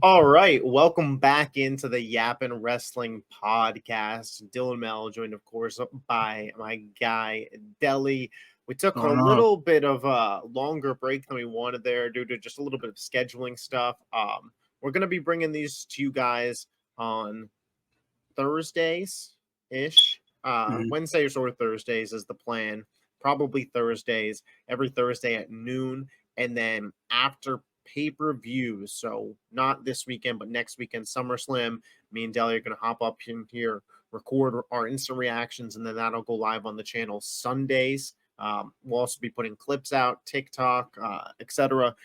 All right, welcome back into the Yappin Wrestling Podcast. Dylan Mel, joined, of course, by my guy Deli. We took a Going on. little bit of a longer break than we wanted there due to just a little bit of scheduling stuff. We're going to be bringing these to you guys on Thursdays ish. Mhm. Wednesdays or Thursdays is the plan. Probably Thursdays, every Thursday at noon. And then after pay-per-views, so not this weekend, but next weekend, SummerSlam, me and Deli are going to hop up in here, record our instant reactions, and then that'll go live on the channel Sundays. We'll also be putting clips out, TikTok, etc.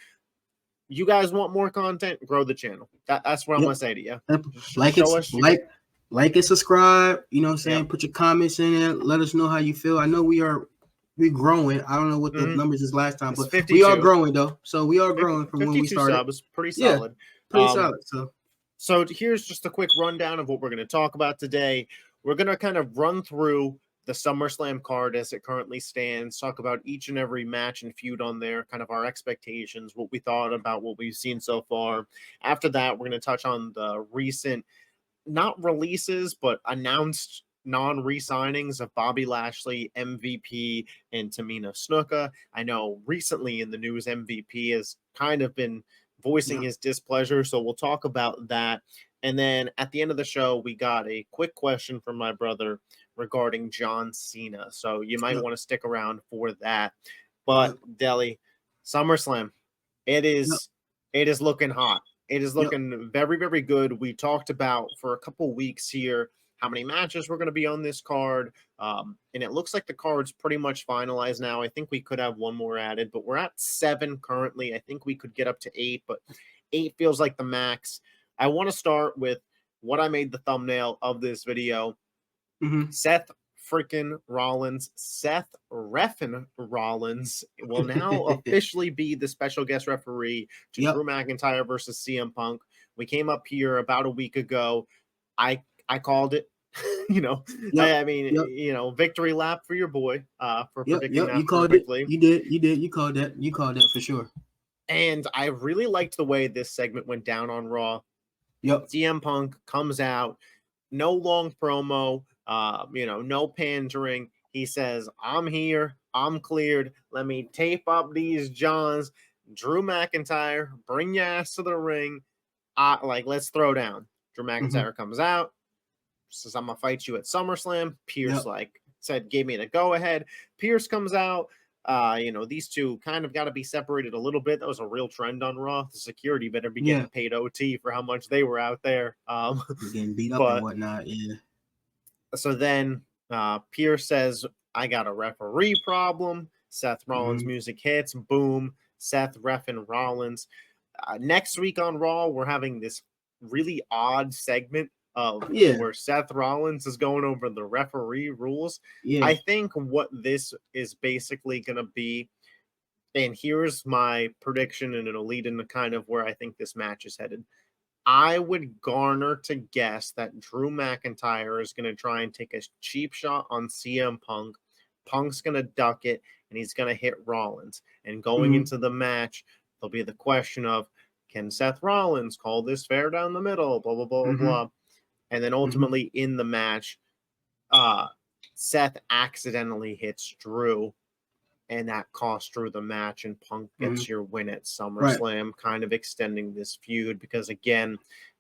You guys want more content? Grow the channel. That's what I'm Yep. going to say to you. Yep. Like Show it's us your like and subscribe. You know what I'm saying? Yep. Put your comments in there. Let us know how you feel. I know we're growing. I don't know what the numbers is last time, It's but 52. we are growing though. So we are growing from when we 52 started. subs, pretty Yeah, solid. pretty solid. So here's just a quick rundown of what we're going to talk about today. We're going to kind of run through the SummerSlam card as it currently stands, talk about each and every match and feud on there, kind of our expectations, what we thought about what we've seen so far. After that, we're going to touch on the recent, not releases, but announced non-re-signings of Bobby Lashley, MVP, and Tamina Snuka. I know recently in the news, MVP has kind of been voicing his displeasure, so we'll talk about that. And then at the end of the show, we got a quick question from my brother regarding John Cena, so you might want to stick around for that. But Deli, SummerSlam, it is looking hot. It is looking very, very good. We talked about for a couple weeks here how many matches were going to be on this card. And it looks like the card's pretty much finalized now. I think we could have one more added, but we're at 7 currently. I think we could get up to 8, but 8 feels like the max. I want to start with what I made the thumbnail of this video. Seth freaking Rollins, Seth Reffin Rollins will now officially be the special guest referee to Drew McIntyre versus CM Punk. We came up here about a week ago. I called it. I mean, victory lap for your boy for predicting that You called perfectly. it. You did. You called that. You called that for sure. And I really liked the way this segment went down on Raw. CM Punk comes out, no long promo, no pandering. He says, I'm here, I'm cleared. Let me tape up these Johns. Drew McIntyre, bring your ass to the ring. Let's throw down. Drew McIntyre comes out, says, I'm gonna fight you at SummerSlam. Pierce said, gave me the go ahead. Pierce comes out. These two kind of got to be separated a little bit. That was a real trend on Raw. The security better be getting paid OT for how much they were out there. Getting beat up and whatnot. Yeah. So then Pierce says, I got a referee problem. Seth Rollins music hits. Boom. Seth reffing Rollins. Next week on Raw, we're having this really odd segment of where Seth Rollins is going over the referee rules. I think what this is basically going to be, and here's my prediction, and it'll lead into kind of where I think this match is headed. I would garner to guess that Drew McIntyre is going to try and take a cheap shot on CM Punk. Punk's going to duck it, and he's going to hit Rollins. And going into the match, there'll be the question of, can Seth Rollins call this fair down the middle, blah, blah, blah, blah. And then ultimately in the match, Seth accidentally hits Drew, and that cost Drew the match, and Punk gets your win at SummerSlam, kind of extending this feud. Because again,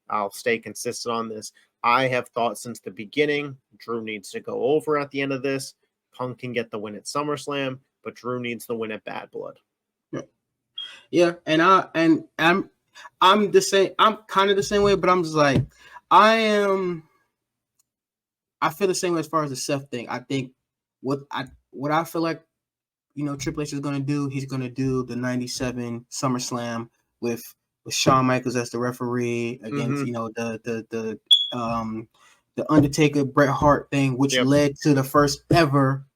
I'll stay consistent on this. I have thought since the beginning, Drew needs to go over at the end of this. Punk can get the win at SummerSlam, but Drew needs the win at Bad Blood. Yeah, and I'm the same. I'm kind of the same way, but I'm just like, I feel the same way as far as the Seth thing. I think what I feel like, Triple H is going to do, he's going to do the 97 SummerSlam with Shawn Michaels as the referee against, the Undertaker Bret Hart thing, which led to the first ever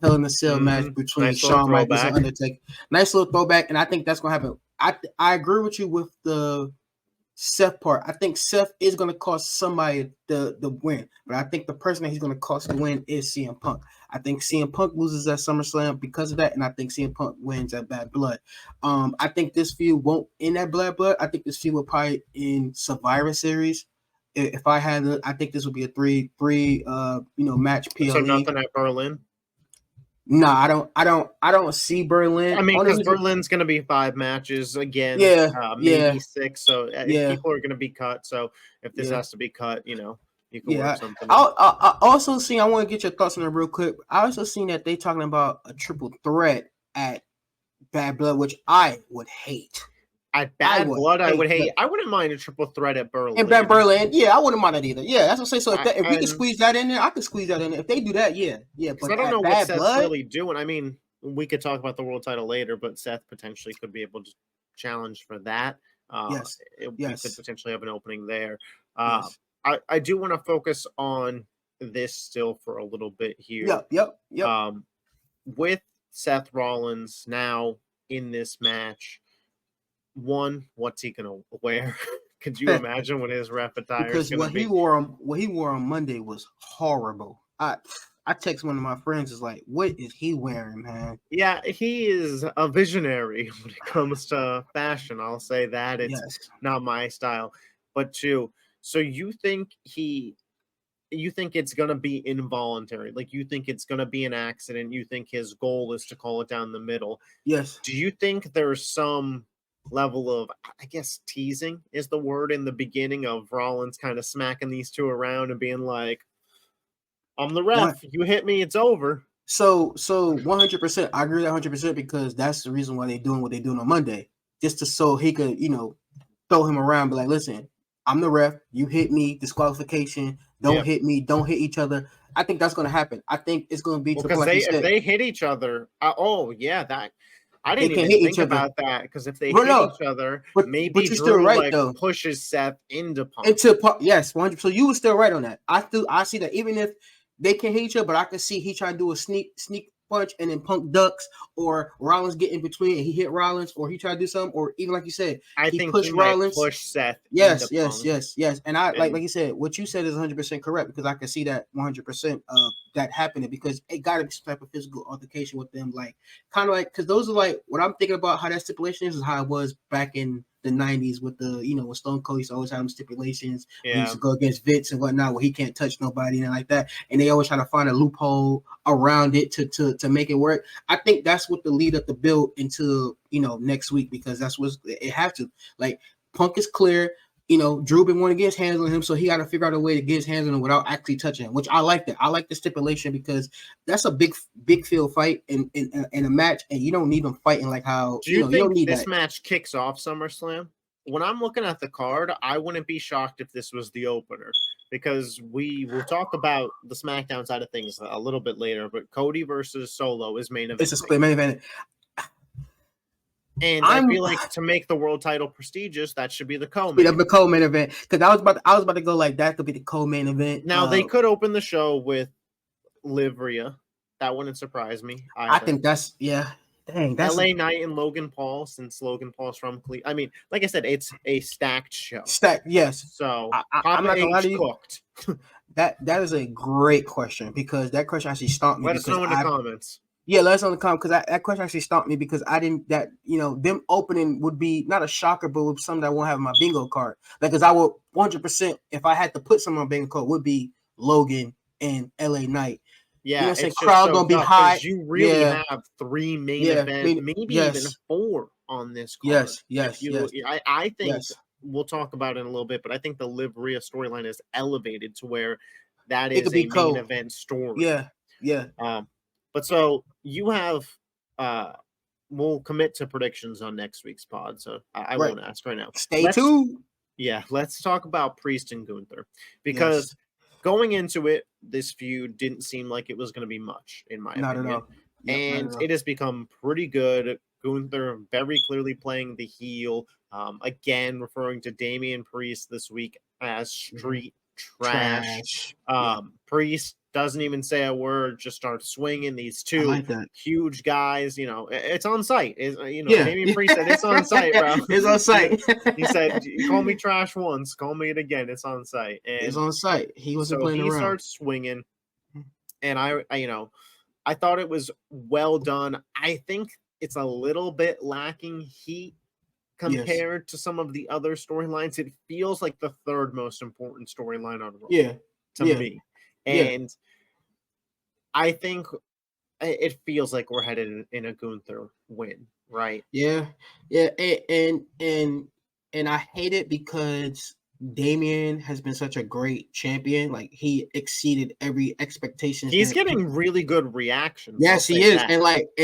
Hell in a Cell match between Shawn Michaels and Undertaker. Nice little throwback, and I think that's going to happen. I agree with you with the Seth part. I think Seth is going to cost somebody the win, but I think the person that he's going to cost the win is CM Punk. I think CM Punk loses at SummerSlam because of that, and I think CM Punk wins at Bad Blood. I think this feud won't end at Bad Blood. I think this feud will probably in Survivor Series. If I had, I think this would be a three match PLE. So nothing at Berlin. No, I don't see Berlin. I mean, because Berlin's going to be 5 matches again. Yeah, maybe 6. So yeah. people are going to be cut. So if this has to be cut, you can work something. I also seen. I want to get your thoughts on it real quick. I also seen that they talking about a triple threat at Bad Blood, which I would hate. At Bad Blood, I would hate. I wouldn't mind a triple threat at Berlin. And Bad Berlin, yeah, I wouldn't mind that either. Yeah, that's what I'm saying. So if we can squeeze that in there, I can squeeze that in there. If they do that, yeah. But I don't know what Seth's really doing. I mean, we could talk about the world title later, but Seth potentially could be able to challenge for that. Yes. We could potentially have an opening there. I do want to focus on this still for a little bit here. Yep. With Seth Rollins now in this match. One, what's he gonna wear? Could you imagine what his ref attire is gonna be? What he wore on Monday was horrible. I text one of my friends, is like, what is he wearing, man? Yeah, he is a visionary when it comes to fashion. I'll say that. It's not my style. But two, so you think it's gonna be involuntary? Like, you think it's gonna be an accident? You think his goal is to call it down the middle? Yes. Do you think there's some level of, I guess, teasing is the word in the beginning of Rollins kind of smacking these two around and being like, I'm the ref, you hit me, it's over? So 100%, I agree with that 100% because that's the reason why they're doing what they're doing on Monday, just so he could, throw him around, be like, listen, I'm the ref, you hit me, disqualification, don't hit me, don't hit each other. I think that's going to happen. I think it's going to be because if they hit each other, I didn't even think about that, because if they hit each other, maybe Drew pushes Seth into Punk. Yes, 100%. So you were still right on that. I see that even if they can hit each other, but I can see he trying to do a sneak punch and then Punk ducks, or Rollins get in between and he hit Rollins, or he tried to do something, or even like you said, I think he Rollins, might push Seth. Yes. And like you said, what you said is 100% correct, because I can see that 100% that happening, because it got to be some type of physical altercation with them, like kind of like, because those are like what I'm thinking about how that stipulation is how it was back in the 90s with the when Stone Cold used to always have them stipulations. He used to go against Vince and whatnot, where he can't touch nobody and like that, and they always try to find a loophole around it to make it work. I think that's what the lead up to build into next week, because that's what it have to. Like, Punk is clear. Drew been wanting to get his hands on him, so he got to figure out a way to get his hands on him without actually touching him, which I like that. I like the stipulation, because that's a big field fight in a match, and you don't need them fighting like how do you think you don't need this that. match kicks off SummerSlam? When I'm looking at the card, I wouldn't be shocked if this was the opener, because we will talk about the SmackDown side of things a little bit later, but Cody versus Solo is main event. It's a split main event. And I feel like to make the world title prestigious, that should be the co-main. The co-main event, because I was about to go like that could be the co-main event. Now they could open the show with Liv Rhea. That wouldn't surprise me. I think that's Dang, that's LA Knight and Logan Paul, since Logan Paul's from Cleveland. I mean, like I said, it's a stacked show. Yes. So I'm not gonna lie to you. Cooked. That is a great question, because that question actually stumped me. Let us know in the comments. Yeah, let us know in the comments, because that question actually stumped me, because I didn't them opening would be not a shocker, but would be something that I won't have in my bingo card. Because I would 100%, if I had to put something on my bingo card, would be Logan and LA Knight. Yeah, it's crowd gonna be high. You really have 3 main events, maybe even 4 on this card. Yes. I think we'll talk about it in a little bit, but I think the Liv Rhea storyline is elevated to where that is a main event story. Yeah. But so you have we'll commit to predictions on next week's pod, so I won't ask right now. Stay tuned. Yeah, let's talk about Priest and Gunther, because going into it, this feud didn't seem like it was going to be much, in my opinion. Not at all. And it has become pretty good. Gunther very clearly playing the heel. Again, referring to Damian Priest this week as Street trash. Yeah, Priest doesn't even say a word, just starts swinging these I two like that. huge guys. It's on site. Yeah, Damian yeah. Priest said it's on site, bro. It's on site. He said, "You call me trash once, call me it again. It's on site." It's And on site. He wasn't so playing he around. starts swinging, and I thought it was well done. I think it's a little bit lacking heat Yes. compared to some of the other storylines. It feels like the third most important storyline on Raw Yeah. to Yeah. me. Yeah. And I think it feels like we're headed in a Gunther win, right? Yeah. Yeah. And I hate it because Damien has been such a great champion. Like he exceeded every expectations He's that getting really good reactions. I'll yes, he say is. that. And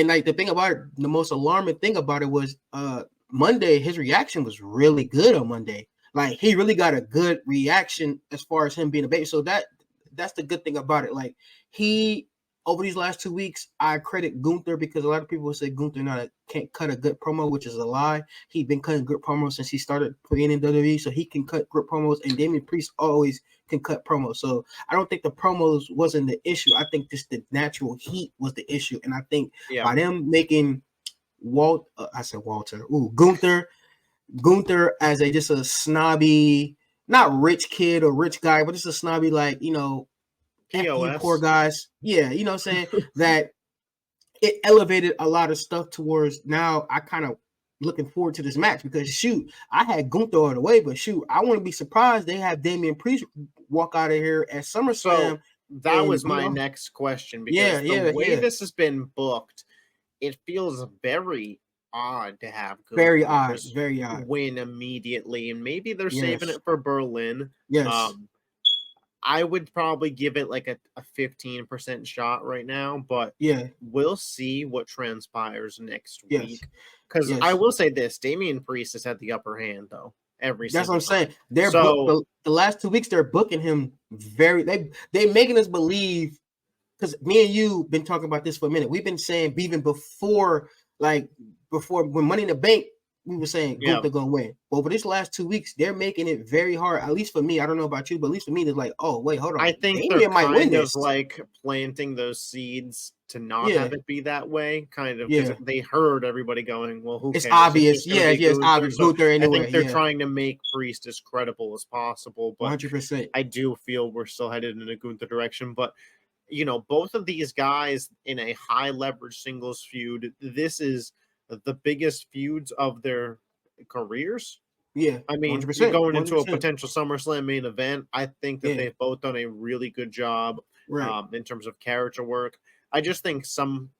like the thing about it, the most alarming thing about it was Monday, his reaction was really good on Monday. Like he really got a good reaction as far as him being a baby. So that's the good thing about it. Like he over these last 2 weeks, I credit Gunther because a lot of people say Gunther can't cut a good promo, which is a lie. He's been cutting good promos since he started playing in WWE, so he can cut good promos. And Damian Priest always can cut promos. So I don't think the promos wasn't the issue. I think just the natural heat was the issue. And I think Yeah. by them making Gunther as just a snobby, not rich kid or rich guy, but just a snobby, like, F you poor POS. guys. Yeah, you know what I'm saying? That it elevated a lot of stuff towards now. I kind of looking forward to this match because shoot, I had Gunther all the way, but shoot, I wouldn't be surprised they have Damian Priest walk out of here at So SummerSlam. that And was my next question, yeah, because the yeah, way yeah. this has been booked, it feels very odd to have Very Gunther odd, just very odd. win immediately, and maybe they're saving Yes, it for Berlin. yes, Um, I would probably give it like a 15% shot right now, but yeah, we'll see what transpires next yes, week. Because I yes. will say this, Damian Priest has had the upper hand, though, every That's what I'm single saying. time. They're book So, the last 2 weeks. They're booking him they making us believe because me and you been talking about this for a minute. We've been saying even before when Money in the Bank, we were saying yeah. Gunther gonna win. But over this last 2 weeks, they're making it very hard. At least for me, I don't know about you, but at least for me, it's like, oh wait, hold I on, think they're Damian might win kind of this. like planting those seeds to not Yeah, have it be that way, kind of, because yeah, they heard everybody going, well, who it's cares? It's obvious. just going to Yeah, be yeah, it's Gunther. obvious. So Gunther I think anyway. they're Yeah, trying to make Priest as credible as possible, but 100%. I do feel we're still headed in a Gunther direction. But, both of these guys in a high leverage singles feud, this is the biggest feuds of their careers. Yeah, I mean, you're 100%, going into a 100%. potential SummerSlam main event. I think that Yeah, they've both done a really good job right. in terms of character work. I just think some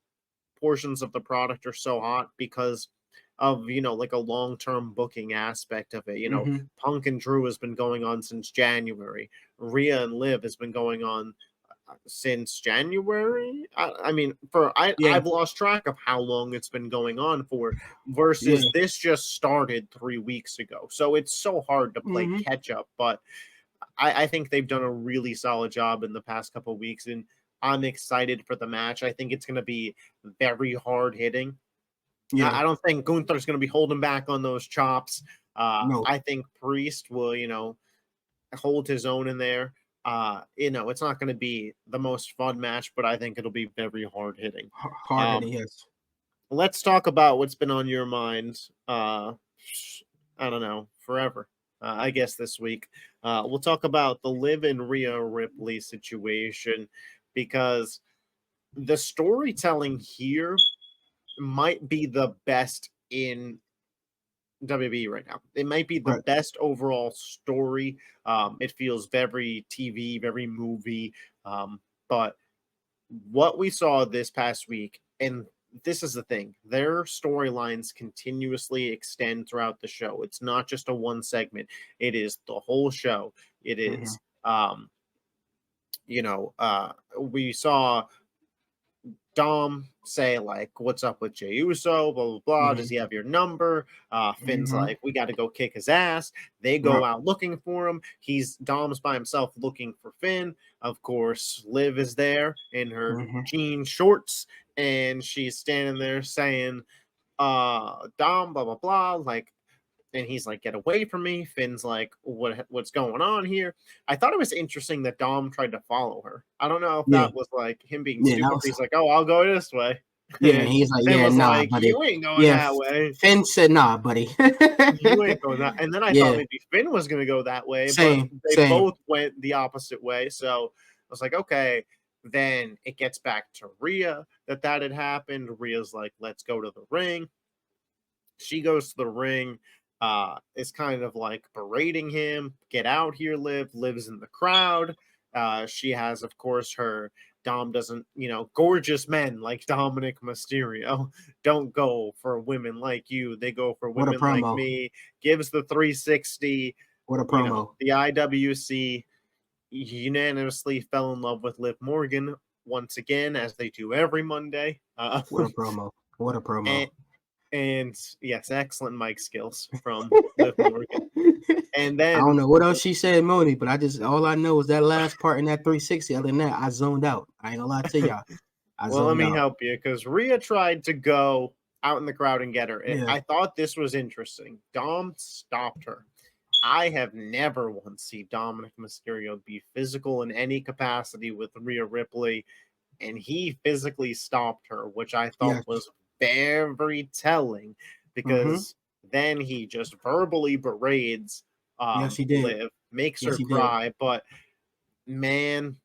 portions of the product are so hot because of, like a long-term booking aspect of it. Mm-hmm. Punk and Drew has been going on since January. Rhea and Liv has been going on since January. I mean, Yeah, I've lost track of how long it's been going on for. yeah. Versus this just started 3 weeks ago, so it's so hard to play Mm-hmm. catch up. But I think they've done a really solid job in the past couple of weeks, and I'm excited for the match. I think it's going to be very hard hitting. Yeah, I don't think Gunther's going to be holding back on those chops. no, I think Priest will, hold his own in there. It's not going to be the most fun match, but I think it'll be very hard hitting. hard Um, hitting. Yes. let's talk about what's been on your mind. I don't know, forever. I guess this week. We'll talk about the Liv and Rhea Ripley situation, because the storytelling here might be the best in WWE right now. It might be the Right. best overall story. It feels very TV, very movie. But what we saw this past week, and this is the thing, their storylines continuously extend throughout the show. It's not just a one segment, it is the whole show. It Mm-hmm. is, we saw Dom say, like, what's up with Jey Uso, blah, blah, blah. Does Mm-hmm. he have your number? Finn's Mm-hmm. like, we got to go kick his ass. They go Right. out looking for him. Dom's by himself looking for Finn. Of course, Liv is there in her Mm-hmm. jean shorts, and she's standing there saying, Dom, blah, blah, blah. Like, And he's like, "Get away from me." Finn's like, what's going on here?" I thought it was interesting that Dom tried to follow her. I don't know if Yeah, that was like him being yeah, that stupid, but was he's like, "Oh, I'll go this way." yeah. And He's like, Finn yeah, was nah, like, buddy. "You ain't going Yeah, that way. Finn said, nah, buddy. You ain't going that." And then I thought Yeah, maybe Finn was going to go that way, but same, they same. both went the opposite way. So I was like, okay. Then it gets back to Rhea that had happened. Rhea's like, "Let's go to the ring." She goes to the ring, is kind of like berating him. "Get out here, Liv." Liv's in the crowd. She has, of course, her Dom doesn't, gorgeous men like Dominic Mysterio don't go for women like you. They go for What a women like promo. me. Gives the 360, What a promo. the IWC unanimously fell in love with Liv Morgan once again, as they do every Monday. What a promo. What a promo. and, and yes, excellent mic skills from Liv Morgan. And I then, don't know what else she said, Moni, but all I know is that last part in that 360. Other than that, I zoned out. I ain't gonna lie to y'all. I well, let zoned me out. help you, because Rhea tried to go out in the crowd and get her. Yeah. I thought this was interesting. Dom stopped her. I have never once seen Dominic Mysterio be physical in any capacity with Rhea Ripley, and he physically stopped her, which I thought Yes. was very telling, because then he just verbally berates Yes, he did. Liv, makes Yes, her he did. cry. But man,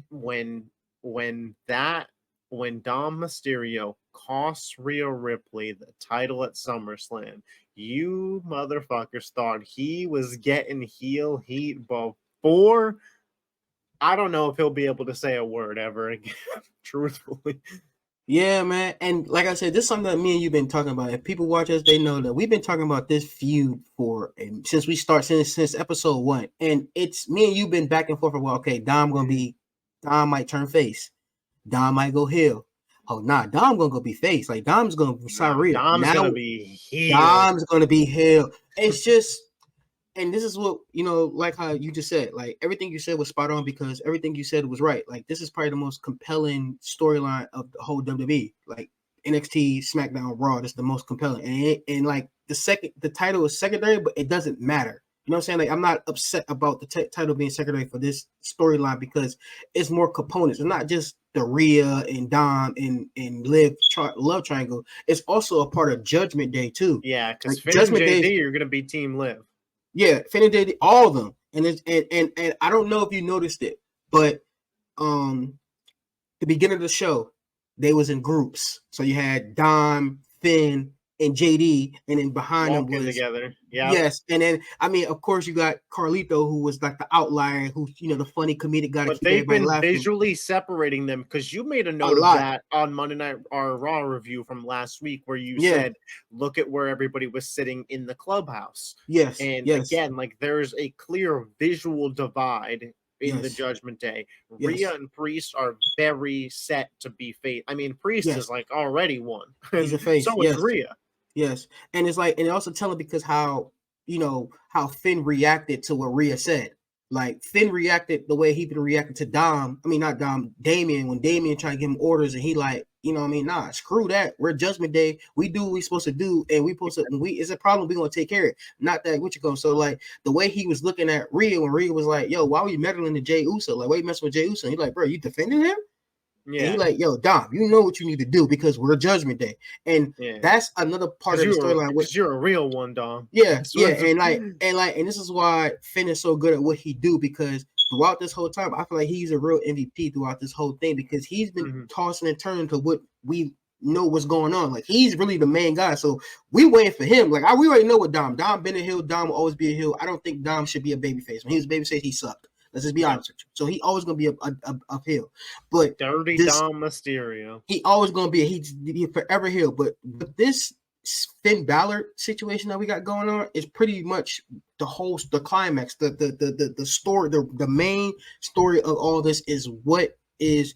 when when that when Dom Mysterio costs Rhea Ripley the title at SummerSlam, you motherfuckers thought he was getting heel heat before. I don't know if he'll be able to say a word ever again, truthfully. Yeah, man. And like I said, this is something that me and you've been talking about. If people watch us, they know that we've been talking about this feud since we start since episode 1. And it's me and you've been back and forth for, well, okay, Dom might turn face. Dom might go heel. Oh nah, Dom gonna go be face. Like Dom's gonna side Rhea. Dom's Now gonna be heel. Dom's gonna be heel. It's just, and this is what, like how you just said, like everything you said was spot on, because everything you said was right. Like this is probably the most compelling storyline of the whole WWE. Like NXT, SmackDown, Raw, that's the most compelling. And like the title is secondary, but it doesn't matter. You know what I'm saying? Like I'm not upset about the title being secondary for this storyline, because it's more components. It's not just the Rhea and Dom and Liv love triangle. It's also a part of Judgment Day too. Yeah, because Like Finn and Judgment Day. JD are gonna be Team Liv. Yeah, Finn did all of them, and I don't know if you noticed it, but the beginning of the show, they was in groups. So you had Dom, Finn, and JD, and then behind them Walking was together. Yeah. yes, and then I mean, of course, you got Carlito, who was like the outlier, who the funny comedic guy to But keep they've everybody been laughing. visually separating them, because you made a A note of lot. that on Monday Night, our Raw review from last week, where you Yeah. said, look at where everybody was sitting in the clubhouse. Yes. And Yes. again, like there's a clear visual divide in the Yes. Judgment Day. Yes. Rhea and Priest are very set to be face. I mean, Priest Yes. is like already won. He's a face. So Yes. is Rhea. Yes. And it's like, and it also telling because how Finn reacted to what Rhea said. Like Finn reacted the way he been reacting to Dom. I mean, not Dom, Damien, when Damien tried to give him orders, and he like, nah, screw that. We're Judgment Day. We do what we supposed to do, and we supposed to. When it's a problem, we gonna take care of it. Not that what you go. So like the way he was looking at Rhea when Rhea was like, "Yo, why were you meddling to Jey Uso? Like, why you messing with Jey Uso?" And he's like, "Bro, you defending him?" And he like, "Yo, Dom, you know what you need to do because we're Judgment Day." And that's another part of the storyline. Because you're a real one, Dom. Yeah, and this is why Finn is so good at what he do, because throughout this whole time, I feel like he's a real MVP throughout this whole thing, because he's been tossing and turning to what we know what's going on. Like he's really the main guy, so we waiting for him. Like we already know what Dom been a heel. Dom will always be a heel. I don't think Dom should be a babyface. When he was a babyface, he sucked. Let's just be honest with you. So he always gonna be a heel. But Dirty Dom Mysterio. He always gonna be he's forever heel. But this Finn Balor situation that we got going on is pretty much the climax, the story, the main story of all this is what is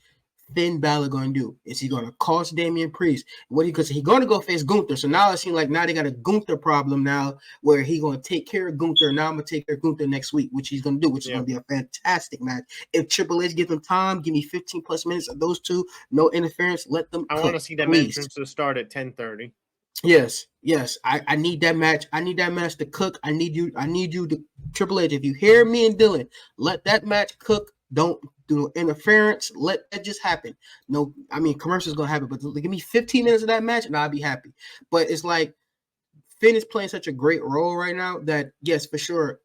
Finn Balor going to do? Is he going to cost Damian Priest? Because he's going to go face Gunther. So now it seems like now they got a Gunther problem now, where he's going to take care of Gunther. Now I'm going to take care of Gunther next week, which he's going to do, which is going to be a fantastic match. If Triple H gives them time, give me 15 plus minutes of those two, no interference, let them. I want to see them entrance to start at 10:30. Yes. I need that match. I need that match to cook. I need you to Triple H. If you hear me and Dylan, let that match cook. Don't do interference. Let that just happen. No, I mean commercials gonna happen, but give me 15 minutes of that match and I'll be happy. But it's like Finn is playing such a great role right now that yes, for sure.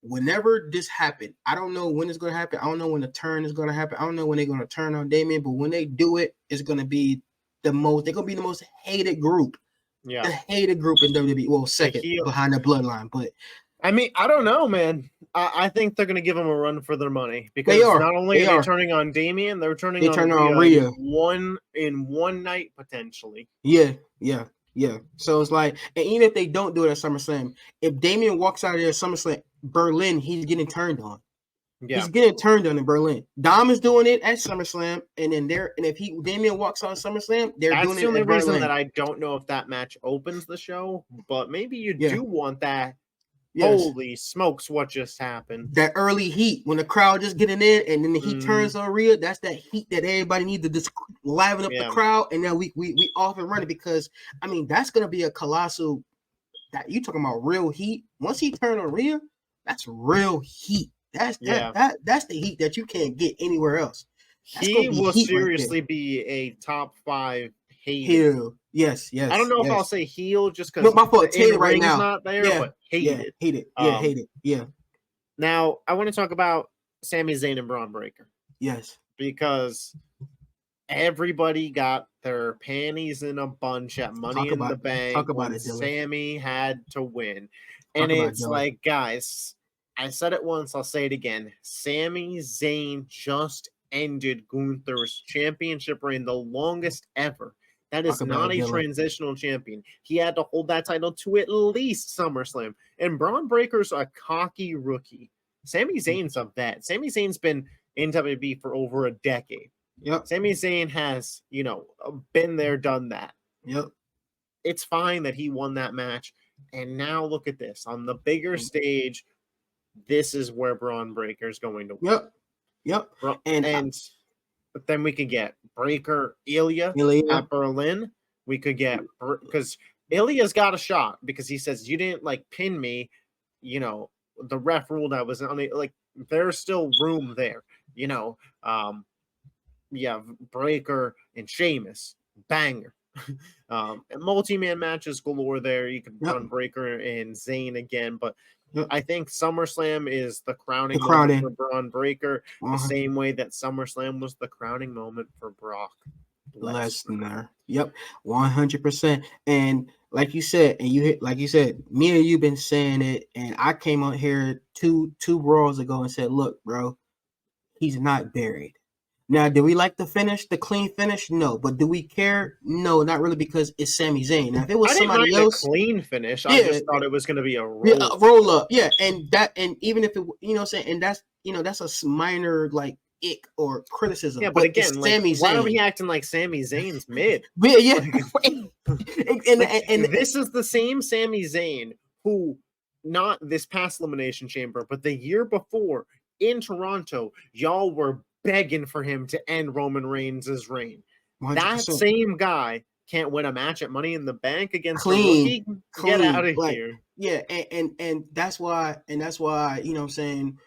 Whenever this happened, I don't know when it's gonna happen. I don't know when the turn is gonna happen. I don't know when they're gonna turn on Damien, but when they do it, it's gonna be they're gonna be the most hated group. Yeah. The hated group in WWE. Well, second behind the Bloodline, but I mean, I don't know, man. I think they're going to give them a run for their money because not only are they turning on Damien, they're turning on Rhea in one night potentially. Yeah. So it's like, and even if they don't do it at SummerSlam, if Damien walks out of there at SummerSlam Berlin, he's getting turned on. Yeah. He's getting turned on in Berlin. Dom is doing it at SummerSlam, and then if Damien walks on SummerSlam, they're doing it at Berlin. That's the only reason that I don't know if that match opens the show, but maybe you do want that. Yes. Holy smokes, what just happened? That early heat when the crowd just getting in and then the heat turns on Rhea. That's that heat that everybody needs to just liven up the crowd, and then we off and running because I mean that's gonna be a colossal. That you talking about real heat? Once he turned on Rhea, that's real heat. That's the heat that you can't get anywhere else. That's he will seriously be a top 5 heel. Yes. I don't know if I'll say heel just because my fault. Hated right now. Not there, but hated. Hated. Yeah. Now I want to talk about Sami Zayn and Braun Breaker. Yes, because everybody got their panties in a bunch at Money in the Bank when Sami had to win, and it's like, guys, I said it once, I'll say it again. Sami Zayn just ended Gunther's championship reign, the longest ever. That is not a transitional champion. He had to hold that title to at least SummerSlam. And Braun Breaker's a cocky rookie. Sami Zayn's a vet. Sami Zayn's been in WWE for over a decade. Yep. Sami Zayn has, been there, done that. Yep. It's fine that he won that match. And now look at this. On the bigger stage, this is where Braun Breaker's going to win. Yep. But then we could get Breaker, Ilya at Berlin. We could get, because Ilya's got a shot because he says, you didn't pin me. The ref ruled I was on it. There's still room there. Breaker and Sheamus, banger. Multi-man matches galore there. You can run Breaker and Zayn again, but I think SummerSlam is the crowning moment for Braun Breaker, the same way that SummerSlam was the crowning moment for Brock Lesnar. Yep, 100%. And like you said, me and you been saying it, and I came on here two Raws ago and said, look, bro, he's not buried. Now, do we like the finish, the clean finish? No. But do we care? No, not really, because it's Sami Zayn. Now, if it was somebody else, a clean finish, I just thought it was going to be a roll up. Yeah, and even if it, and that's a minor ick or criticism. Yeah, but again, Sami Zayn. Why are we acting like Sami Zayn's mid? Yeah. and this is the same Sami Zayn who, not this past Elimination Chamber, but the year before in Toronto, y'all were begging for him to end Roman Reigns' reign. 100%. That same guy can't win a match at Money in the Bank against a rookie. Get out of here. Yeah, and that's why, what I'm saying,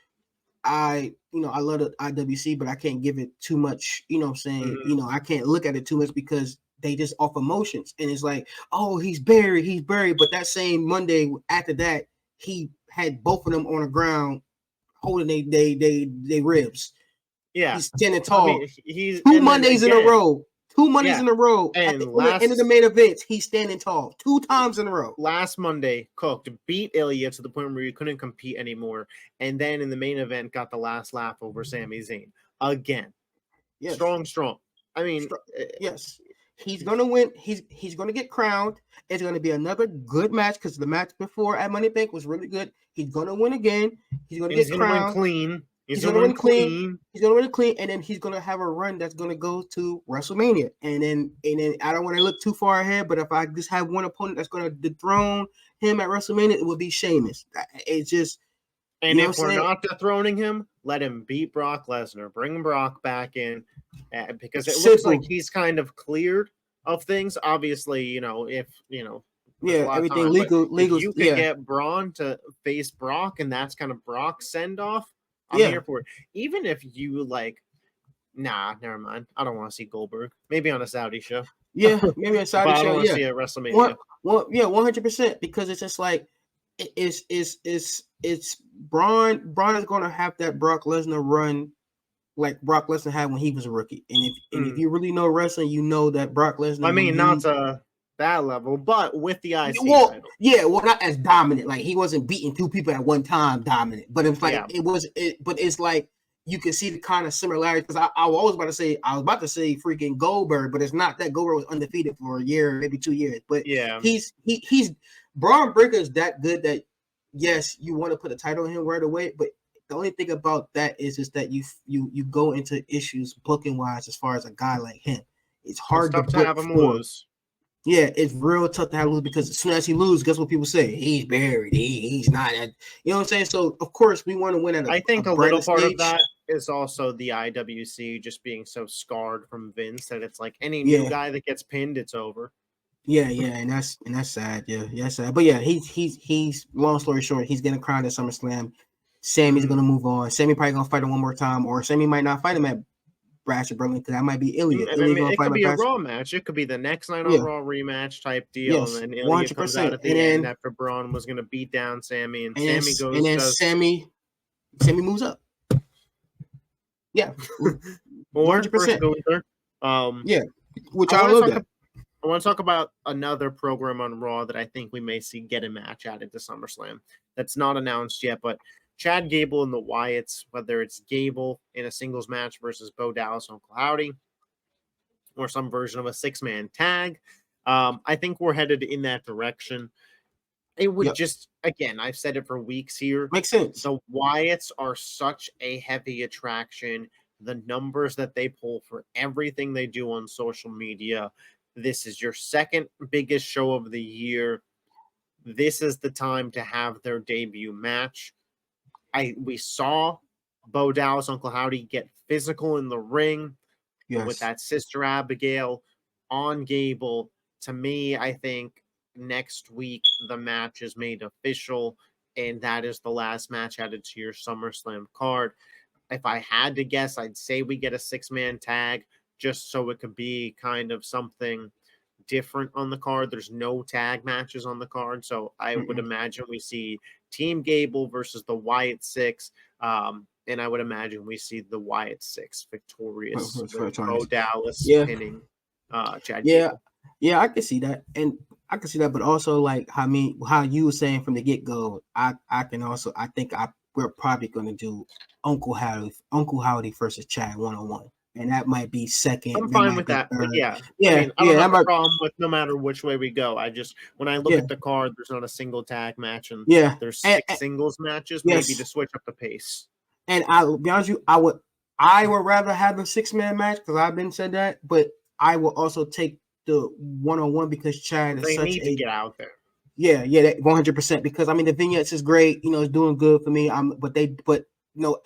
I love the IWC, but I can't give it too much, I can't look at it too much because they just off emotions. And it's like, oh, he's buried. But that same Monday after that, he had both of them on the ground holding they ribs. Yeah, he's standing tall. I mean, he's 2 Mondays in a row. 2 Mondays in a row. And at the end of the main event, he's standing tall 2 times in a row. Last Monday, cooked, beat Ilya to the point where he couldn't compete anymore, and then in the main event, got the last laugh over Sami Zayn again. Yes. Strong. I mean, yes, he's gonna win. He's gonna get crowned. It's gonna be another good match because the match before at Money Bank was really good. He's gonna win again. He's gonna get crowned. Win clean. He's gonna win clean. He's gonna win clean, and then he's gonna have a run that's gonna go to WrestleMania. And then I don't want to look too far ahead, but if I just have one opponent that's gonna dethrone him at WrestleMania, it would be Sheamus. It's just, and if we're not dethroning him, let him beat Brock Lesnar. Bring Brock back in, because it looks like he's kind of cleared of things. Obviously, if There's a Yeah, lot of everything time. But if legal. you could Yeah, get Braun to face Brock and that's kind of Brock's send off, I'm yeah, here for it. Even if you like, nah, never mind. I don't want to see Goldberg. Maybe on a Saudi show, yeah. but Maybe a I Saudi don't show. want to Yeah, see it at WrestleMania. yeah, 100%. Because it's just like it's Braun. Braun is going to have that Brock Lesnar run like Brock Lesnar had when he was a rookie. And if Mm. you really know wrestling, you know that Brock Lesnar I when mean, not he to that level, but with the IC well, title. yeah, well, not as dominant. Like he wasn't beating two people at one time dominant, but it's like Yeah. but it's like you can see the kind of similarity because I was about to say freaking Goldberg, but it's not that Goldberg was undefeated for a year, maybe 2 years. But Yeah. he's Braun Breaker is that good that yes, you want to put a title on him right away, but the only thing about that is that you go into issues booking wise as far as a guy like him. It's It's hard to tough to book have him for. lose. Yeah, it's real tough to have lose because as soon as he loses, guess what people say? He's buried. He's not. You know what I'm saying? So of course we want to win at I think a a little brighter part of stage. that is also the IWC just being so scarred from Vince that it's like any Yeah. new guy that gets pinned, it's over. Yeah, and that's sad. Yeah, that's sad. But yeah, he's long story short, he's getting crowned at SummerSlam. Sammy's gonna move on. Sammy probably gonna fight him one more time, or Sammy might not fight him at Brash or Berlin because that might be Ilya. And I Ilya mean, gonna it fight could him at be a Brash. Raw match. It could be the next night on Yeah. Raw rematch type deal, Yes, and then Ilya comes out 100%. at the end after Braun was going to beat down Sammy, and Sammy goes and then does Sammy moves up. Yeah, or 100%. first Gunther. Yeah, which I I love that. I want to talk about another program on Raw that I think we may see get a match added to SummerSlam. That's not announced yet, but Chad Gable and the Wyatts, whether it's Gable in a singles match versus Bo Dallas, Uncle Howdy, or some version of a 6-man tag. I think we're headed in that direction. It would just, again, I've said it for weeks here. Makes sense. The Wyatts are such a heavy attraction. The numbers that they pull for everything they do on social media. This is your second biggest show of the year. This is the time to have their debut match. We saw Bo Dallas, Uncle Howdy get physical in the ring with that Sister Abigail on Gable. To me, I think next week the match is made official, and that is the last match added to your SummerSlam card. If I had to guess, I'd say we get a 6-man tag just so it could be kind of something different on the card. There's no tag matches on the card, so I would imagine we see Team Gable versus the Wyatt 6, and I would imagine we see the Wyatt 6 victorious with Bo Dallas pinning Chad Gable. Yeah, I can see that, and I can see that, but also like how you were saying from the get go, I think we're probably going to do Uncle Howdy versus Chad 1-on-1. And that might be second. I'm fine with that. But I mean, I don't have a problem with no matter which way we go. I just, when I look at the card, there's not a single tag match, and there's 6 singles matches, maybe to switch up the pace. And I'll be honest with you, I would rather have a 6-man match because I've been said that, but I will also take the 1-on-1 because Chad is need to get out there. Yeah, 100%. Because I mean, the vignettes is great. You know, it's doing good for me. But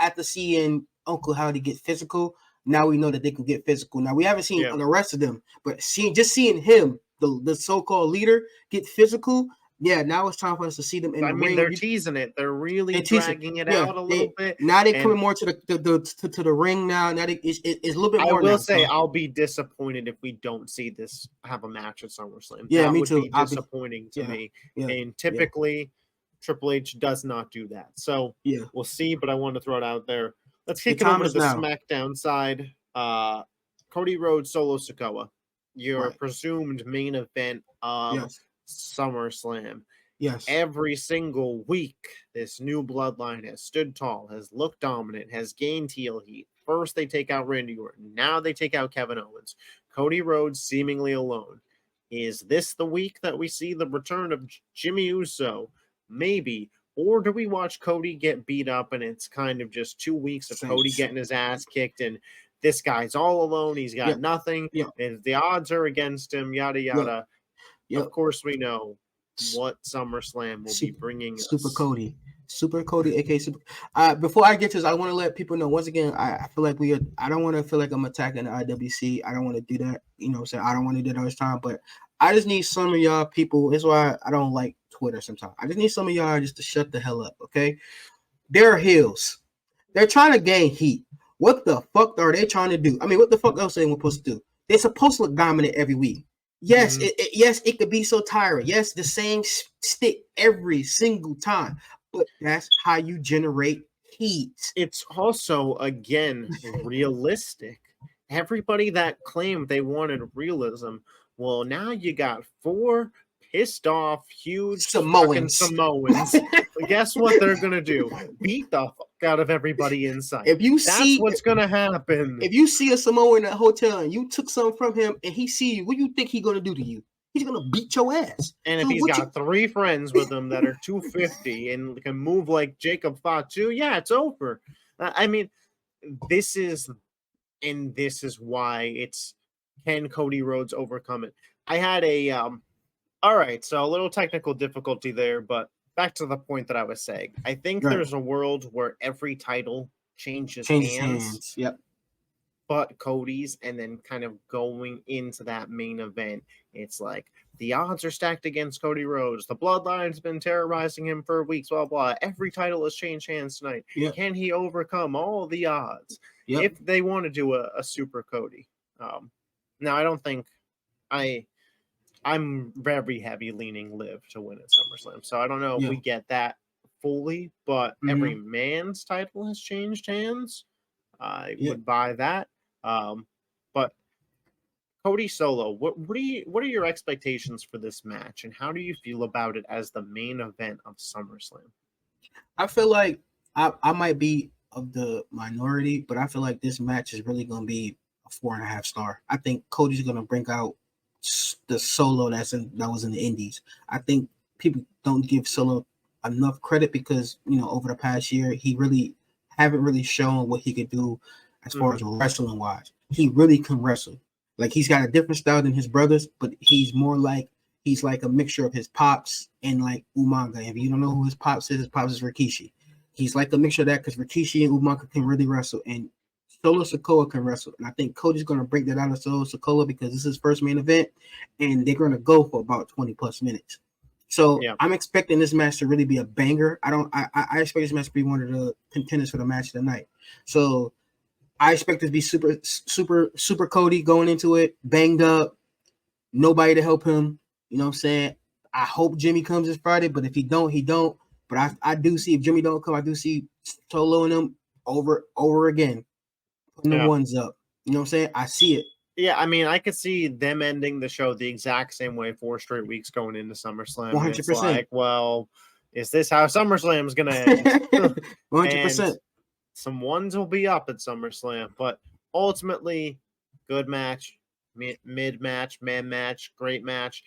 after seeing Uncle Howdy get physical, now we know that they can get physical. Now we haven't seen the rest of them, but seeing him, the so-called leader, get physical. Yeah, now it's time for us to see them in the ring. They're teasing it. They're really dragging it out a little bit. Now they're coming more to the ring now. Now it's a little bit more. I will say I'll be disappointed if we don't see this have a match at SummerSlam. Yeah, that me would too. Be disappointing to me. Yeah, and typically Triple H does not do that. So we'll see, but I want to throw it out there. Let's kick it over to the SmackDown side. Cody Rhodes, Solo Sikoa, your presumed main event of SummerSlam. Yes. Every single week, this new bloodline has stood tall, has looked dominant, has gained heel heat. First, they take out Randy Orton. Now they take out Kevin Owens. Cody Rhodes seemingly alone. Is this the week that we see the return of Jimmy Uso? Maybe. Or do we watch Cody get beat up and it's kind of just 2 weeks of Cody getting his ass kicked and this guy's all alone. He's got nothing. And the odds are against him, yada, yada. Of course, we know what SummerSlam will be bringing us. Super Cody, aka Super. Before I get to this, I want to let people know once again. I feel like I don't want to feel like I'm attacking the IWC. I don't want to do that. You know, what I'm saying I don't want to do that all this time. But I just need some of y'all people. That's why I don't like Twitter sometimes. I just need some of y'all just to shut the hell up, okay? They're heels. They're trying to gain heat. What the fuck are they trying to do? I mean, what the fuck else are they supposed to do? They're supposed to look dominant every week. Yes, yes, it could be so tiring. Yes, the same stick every single time, but that's how you generate heat. It's also, again, realistic. Everybody that claimed they wanted realism, well, now you got 4 pissed off, huge fucking Samoans. But guess what they're gonna do? Beat the fuck out of everybody in sight. That's what's gonna happen. If you see a Samoan in a hotel and you took something from him and he see you, what do you think he's gonna do to you? He's gonna beat your ass. And if he's got 3 friends with him that are 250 and can move like Jacob Fatu, yeah, it's over. I mean, this is why it's, can Cody Rhodes overcome it? I had a all right, so a little technical difficulty there, but back to the point that I was saying. I think there's a world where every title changes hands. Yep. But Cody's, and then kind of going into that main event, it's like the odds are stacked against Cody Rhodes. The Bloodline's been terrorizing him for weeks, blah, blah. Every title has changed hands tonight. Yep. Can he overcome all the odds? Yep. If they want to do a super Cody. Now, I don't think I'm very heavy leaning Liv to win at SummerSlam. So I don't know if we get that fully, but every man's title has changed hands. I would buy that. But Cody Solo, what are your expectations for this match, and how do you feel about it as the main event of SummerSlam? I feel like I might be of the minority, but I feel like this match is really going to be a 4.5 star. I think Cody's going to bring out the Solo that was in the Indies. I think people don't give Solo enough credit because, over the past year, he really haven't really shown what he could do as far as wrestling wise. He really can wrestle. Like, he's got a different style than his brothers, but he's like a mixture of his pops and like Umaga. If you don't know who his pops is Rikishi. He's like a mixture of that because Rikishi and Umaga can really wrestle, and Solo Sikoa can wrestle. And I think Cody's going to break that out of Solo Sikoa because this is his first main event, and they're going to go for about 20 plus minutes. So I'm expecting this match to really be a banger. I expect this match to be one of the contenders for the match of the night. So I expect it to be super Cody going into it, banged up, nobody to help him. You know what I'm saying? I hope Jimmy comes this Friday, but if he don't, he don't. But I do see, if Jimmy don't come, I do see Solo and him over again, putting the ones up. You know what I'm saying? I see it. Yeah, I mean, I could see them ending the show the exact same way 4 straight weeks going into SummerSlam. 100%. It's like, well, is this how SummerSlam is going to end? 100%. Some ones will be up at SummerSlam, but ultimately, good match, mid-match, man match, great match.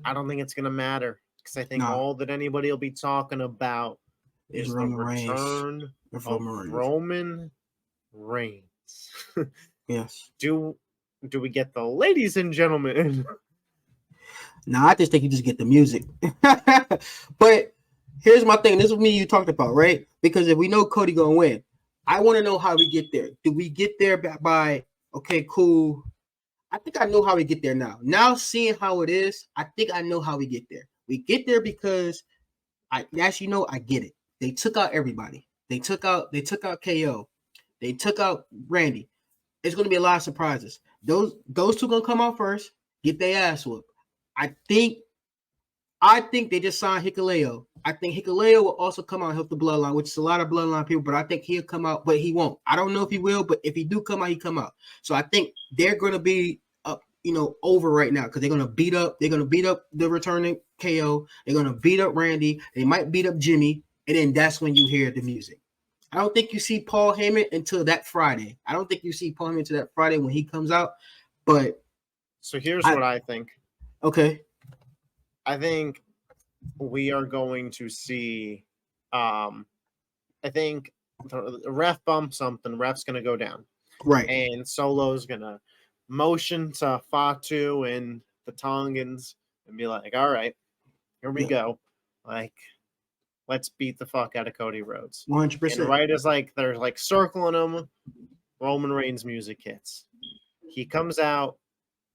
I don't think it's going to matter because I think all that anybody will be talking about is the return of Roman Reigns. Yes. Do we get the ladies and gentlemen? No, I just think you just get the music. But here's my thing. This is me you talked about, right? Because if we know Cody gonna win, I want to know how we get there. Do we get there by okay, cool? I think I know how we get there now. Now seeing how it is, I think I know how we get there. We get there because I get it. They took out everybody. They took out KO. They took out Randy. It's gonna be a lot of surprises. Those two gonna come out first, get their ass whooped. I think they just signed Hikuleo. I think Hikuleo will also come out and help the Bloodline, which is a lot of Bloodline people, but I think he'll come out, but he won't. I don't know if he will, but if he do come out, he come out. So I think they're gonna be over right now because they're gonna beat up the returning KO. They're gonna beat up Randy. They might beat up Jimmy, and then that's when you hear the music. I don't think you see Paul Heyman until that Friday. I don't think you see Paul Heyman until that Friday when he comes out. But so here's what I think. Okay. I think we are going to see I think the ref bump something, ref's gonna go down. Right. And Solo's gonna motion to Fatu and the Tongans and be like, all right, here we go. Like, let's beat the fuck out of Cody Rhodes. 100%. And right as they're circling him, Roman Reigns music hits. He comes out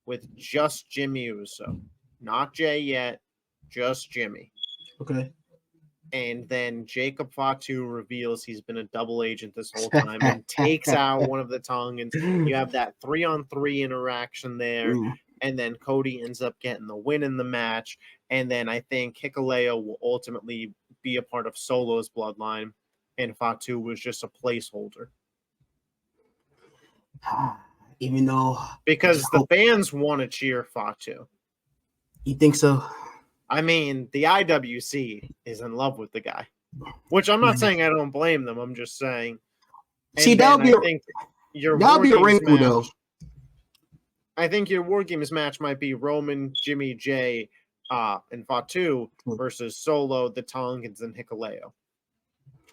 with just Jimmy Uso. not Jay yet, just Jimmy. Okay. And then Jacob Fatu reveals he's been a double agent this whole time and takes out one of the Tongans. You have that 3-on-3 interaction there. And then Cody ends up getting the win in the match. And then I think Hikuleo will ultimately be a part of Solo's bloodline. And Fatu was just a placeholder. Even though... Because the fans want to cheer Fatu. You think so? I mean, the IWC is in love with the guy, which I'm not saying I don't blame them. I'm just saying. See, that'll be a wrinkle, though. I think your War Games match might be Roman, Jimmy, Jay, and Fatu versus Solo, the Tongans, and Hikuleo.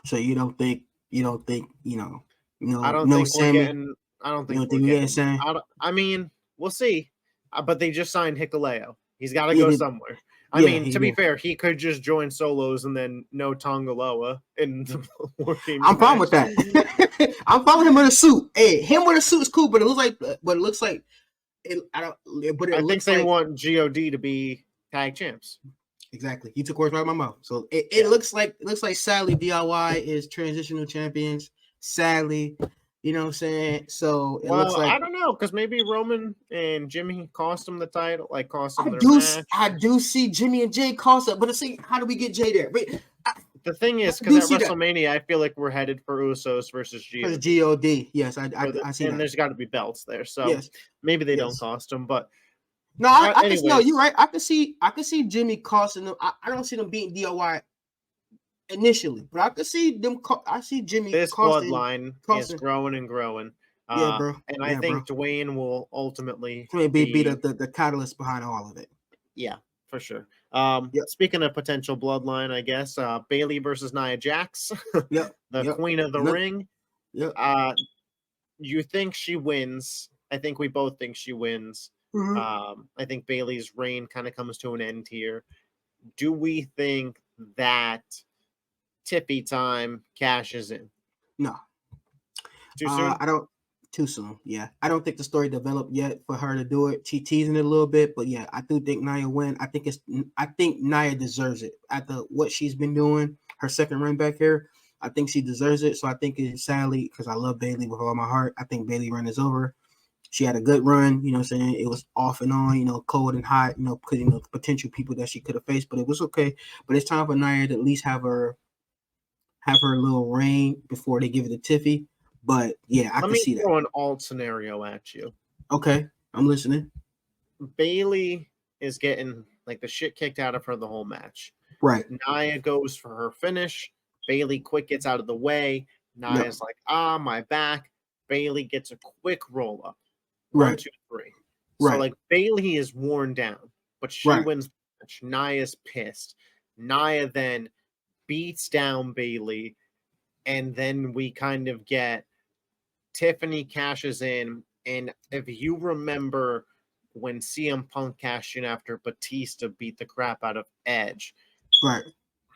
So you don't think I don't think we're getting Sammy. I mean, we'll see. But they just signed Hikuleo. He's got to go somewhere. I mean, to be fair, he could just join Solos and then no Tongaloa in the War Games. I'm fine with that. I'm fine with him in a suit. Hey, him with a suit is cool, but it looks like I think they want God to be tag champs. Exactly. You took words right out of my mouth. So it looks like sadly DIY is transitional champions. Sadly. You know what I'm saying? So it looks like I don't know, because maybe Roman and Jimmy cost him the title, cost him their match. I do see Jimmy and Jay cost it, but see, how do we get Jay there? The thing is, because at WrestleMania, I feel like we're headed for Usos versus God. God, yes, I see that. And there's got to be belts there, so maybe they don't cost them. But no, you're right. I can see Jimmy costing them. I don't see them beating DIY initially, but I could see them. I see Jimmy. This bloodline is growing and growing. Bro. And I think Dwayne will ultimately be the catalyst behind all of it. Yeah, for sure. Speaking of potential bloodline, I guess Bayley versus Nia Jax, the Queen of the Ring. You think she wins? I think we both think she wins. Mm-hmm. I think Bayley's reign kind of comes to an end here. Do we think that Tiffy time cashes in? No. Too soon? Too soon. Yeah. I don't think the story developed yet for her to do it. She teasing it a little bit, but yeah, I do think Nia win. I think Nia deserves it after what she's been doing, her second run back here. I think she deserves it. So I think it's sadly, because I love Bayley with all my heart, I think Bayley run is over. She had a good run, you know what I'm saying? It was off and on, cold and hot, because, potential people that she could have faced, but it was okay. But it's time for Nia to at least have her little reign before they give it to Tiffy. But yeah, I can see that. Let me throw an alt scenario at you. Okay, I'm listening. Bayley is getting the shit kicked out of her the whole match. Right. Nia goes for her finish. Bayley quick gets out of the way. Nia's my back. Bayley gets a quick roll up. 1, 2, 3. Right. So Bayley is worn down, but she wins the match. Nia's pissed. Nia then beats down Bayley, and then we kind of get Tiffany cashes in. And if you remember when CM Punk cashed in after Batista beat the crap out of Edge, right?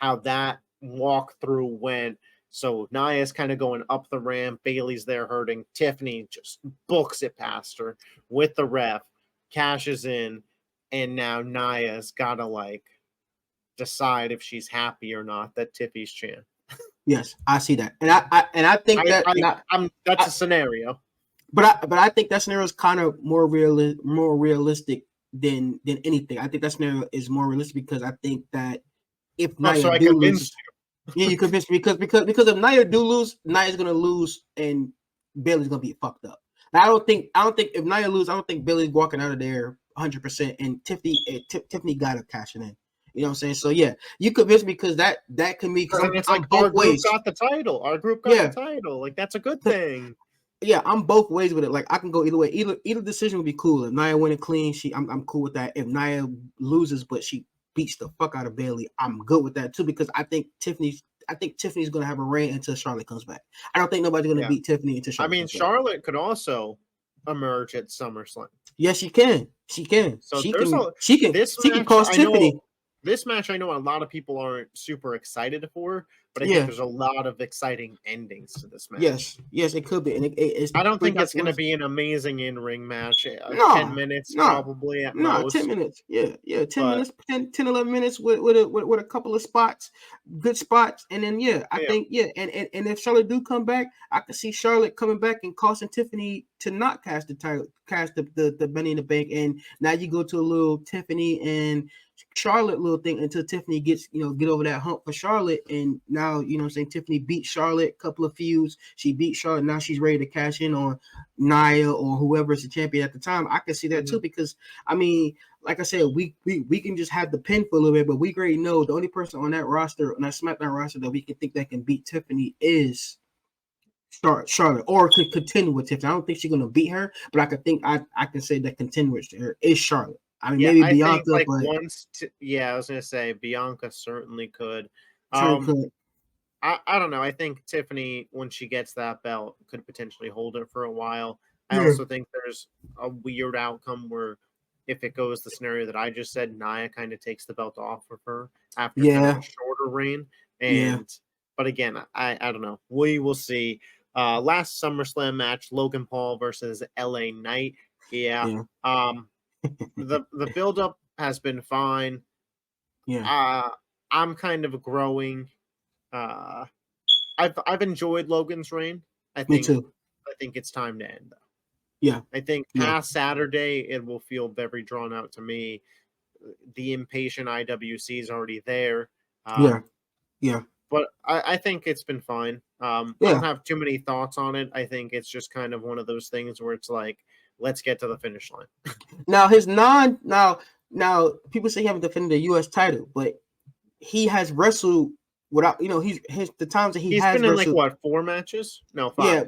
How that walkthrough went. So Nia's kind of going up the ramp. Bayley's there hurting. Tiffany just books it past her with the ref, cashes in, and now Nia's got to decide if she's happy or not that Tiffy's champ. Yes, I see that, and I think that's a scenario. But I think that scenario is kind of more realistic than anything. I think that scenario is more realistic because I think that if Nia do lose, you convinced me because if Nia do lose, Nia's gonna lose and Bayley's gonna be fucked up. Now, I don't think if Nia lose, I don't think Bayley's walking out of there 100%, and Tiffany got to cash it in. You know what I'm saying? So yeah, you convinced me because that can be. It's like both ways. Got the title. Our group got the title. That's a good thing. Yeah, I'm both ways with it. I can go either way. Either decision would be cool. If Nia win it clean, I'm cool with that. If Nia loses, but she beats the fuck out of Bayley, I'm good with that too because I think Tiffany's gonna have a reign until Charlotte comes back. I don't think nobody's gonna beat Tiffany until Charlotte. comes Charlotte back. Could also emerge at SummerSlam. Yes, she can. She can. So she can cost Tiffany. This match I know a lot of people aren't super excited for, but I think there's a lot of exciting endings to this match. Yes, it could be. And it's I don't think it's going to once. be an amazing in-ring match. 10 No, minutes no, probably at no, 10 most. minutes. Yeah, 10 But minutes, 10, 11 minutes with a couple of spots, good spots. And then, I think, and if Charlotte do come back, I can see Charlotte coming back and causing Tiffany to not cast the title, cast the Money in the Bank. And now you go to a little Tiffany and Charlotte little thing until Tiffany gets, get over that hump for Charlotte. And now, Tiffany beat Charlotte, couple of feuds. She beat Charlotte. Now she's ready to cash in on Nia or whoever is the champion at the time. I can see that too, because I mean, like I said, we can just have the pin for a little bit, but we already know the only person on that roster, on that SmackDown roster, that we can think that can beat Tiffany is Charlotte, or could contend with Tiffany. I don't think she's gonna beat her, but I can say that contend with her is Charlotte. I mean, maybe I Bianca, think like but I was gonna say Bianca certainly could. Charlotte could. I don't know. I think Tiffany, when she gets that belt, could potentially hold it for a while. I Yeah. also think there's a weird outcome where, if it goes the scenario that I just said, Nia kind of takes the belt off of her after kind of a shorter reign. But again, I don't know. We will see. Last SummerSlam match, Logan Paul versus LA Knight. Yeah. The build-up has been fine. I'm kind of growing. I've enjoyed Logan's reign. Me too. I think it's time to end, though. Yeah. I think past Saturday, it will feel very drawn out to me. The impatient IWC is already there. But I think it's been fine. I don't have too many thoughts on it. I think it's just kind of one of those things where it's like, let's get to the finish line. Now people say he haven't defended the U.S. title, but he has wrestled without, the times that he's been wrestled, in like 4 matches? No, 5. Yeah,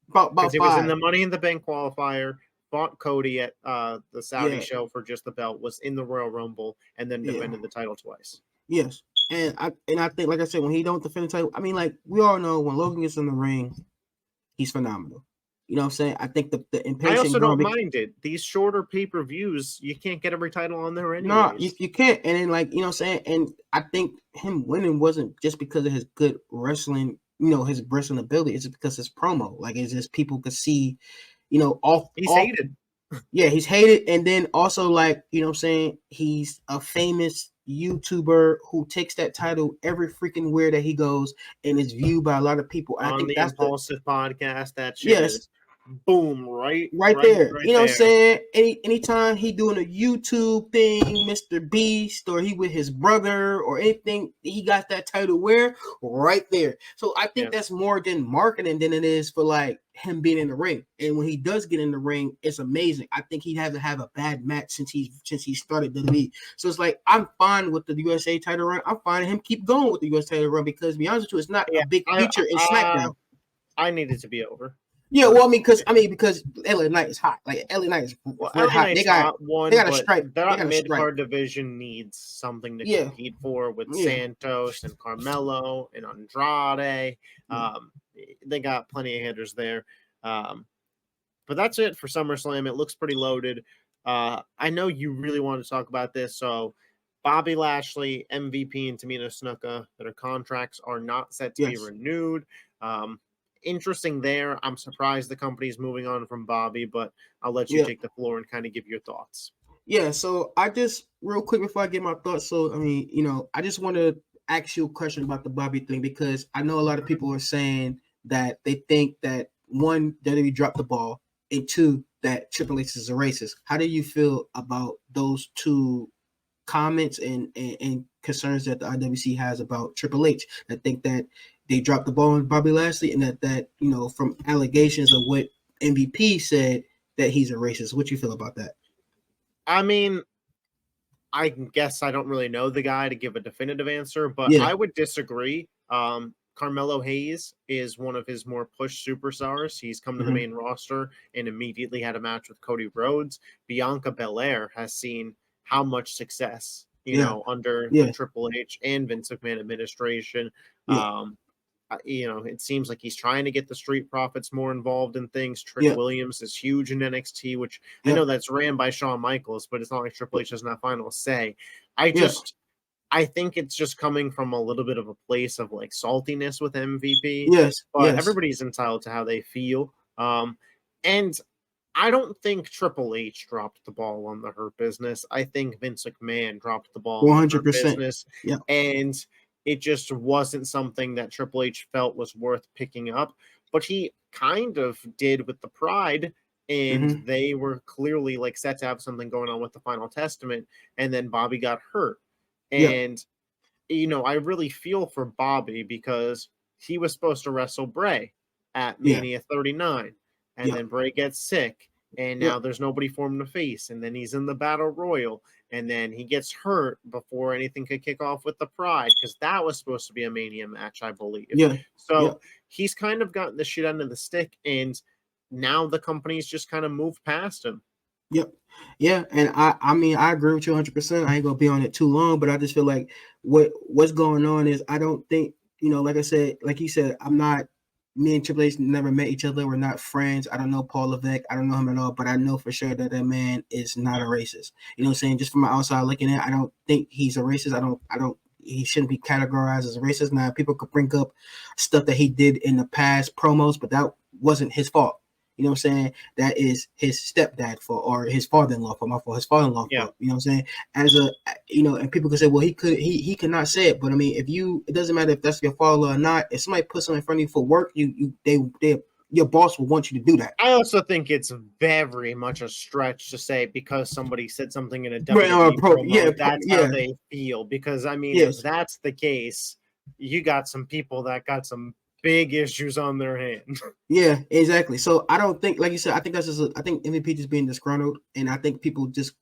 about 5. He was in the Money in the Bank qualifier, fought Cody at the Saudi show for just the belt, was in the Royal Rumble, and then defended the title twice. Yes, and I think, like I said, when he don't defend the title, I mean, like we all know, when Logan gets in the ring, he's phenomenal. You know what I'm saying? I think the impatient. I also don't mind it. These shorter pay-per-views, you can't get every title on there anyways. No, you can't. And then, like, you know what I'm saying? And I think him winning wasn't just because of his good wrestling, his wrestling ability. It's because his promo. Like, it's just people could see, he's hated. Yeah, he's hated. And then also, like, you know what I'm saying? He's a famous YouTuber who takes that title every freaking where that he goes and is viewed by a lot of people. On I think the that's Impulsive podcast, that shit is boom, right there. Right, you know what I'm saying? Anytime he doing a YouTube thing, Mr. Beast, or he with his brother or anything, he got that title where? Right there. So I think that's more than marketing than it is for like him being in the ring. And when he does get in the ring, it's amazing. I think he hasn't had a bad match since he started WWE. So it's like, I'm fine with the USA title run. I'm fine with him keep going with the US title run, because to be honest with you, it's not a big feature in SmackDown. I need it to be over. Yeah, well, because LA Knight is hot. Like, LA Knight is hot. They got a strike. That mid-card division needs something to compete for with Santos and Carmelo and Andrade. They got plenty of hitters there. But that's it for SummerSlam. It looks pretty loaded. I know you really want to talk about this, so Bobby Lashley, MVP, and Tamina Snuka, their contracts are not set to be renewed. Interesting there. I'm surprised the company's moving on from Bobby, but I'll let you take the floor and kind of give your thoughts. Yeah, so I just, real quick before I get my thoughts, so I mean, I just want to ask you a question about the Bobby thing, because I know a lot of people are saying that they think that, one, WWE dropped the ball, and two, that Triple H is a racist. How do you feel about those two comments and concerns that the IWC has about Triple H, that think that they dropped the ball on Bobby Lashley, and that from allegations of what MVP said, that he's a racist? What you feel about that? I mean, I guess I don't really know the guy to give a definitive answer, but I would disagree. Carmelo Hayes is one of his more pushed superstars. He's come to the main roster and immediately had a match with Cody Rhodes. Bianca Belair has seen how much success, under the Triple H and Vince McMahon administration. It seems like he's trying to get the Street Profits more involved in things. Trick Williams is huge in NXT, which I know that's ran by Shawn Michaels, but it's not like Triple H doesn't have final say. I just I think it's just coming from a little bit of a place of like saltiness with MVP, Yes, but yes. everybody's entitled to how they feel. And I don't think Triple H dropped the ball on the Hurt Business. I think Vince McMahon dropped the ball on the Hurt 100%. Business. Yeah. And it just wasn't something that Triple H felt was worth picking up. But he kind of did with the Pride, and they were clearly like set to have something going on with the Final Testament. And then Bobby got hurt. Yeah. And, I really feel for Bobby because he was supposed to wrestle Bray at Mania 39. And then Bray gets sick, and now there's nobody for him to face. And then he's in the Battle Royal, and then he gets hurt before anything could kick off with the Pride, because that was supposed to be a Mania match, I believe. So he's kind of gotten the shit under the stick, and now the company's just kind of moved past him. Yep. Yeah, and I mean I agree with you 100%. I ain't gonna be on it too long, but I just feel like what's going on is I don't think, like I said, like you said, me and Triple H never met each other. We're not friends. I don't know Paul Levesque. I don't know him at all, but I know for sure that man is not a racist. You know what I'm saying? Just from my outside looking at, I don't think he's a racist. I don't he shouldn't be categorized as a racist. Now people could bring up stuff that he did in the past promos, but that wasn't his fault. You know what I'm saying? That is his stepdad fault or his father-in-law fault. My fault. His father-in-law fault. You know what I'm saying? And people could say, well, he cannot say it. But I mean, it doesn't matter if that's your father or not. If somebody puts something in front of you for work, your boss will want you to do that. I also think it's very much a stretch to say because somebody said something in a WWE promo, that's how they feel. Because I mean, if that's the case, you got some people that got some big issues on their hands. Yeah, exactly. So I don't think, like you said, I think I think MVP just being disgruntled, and I think people just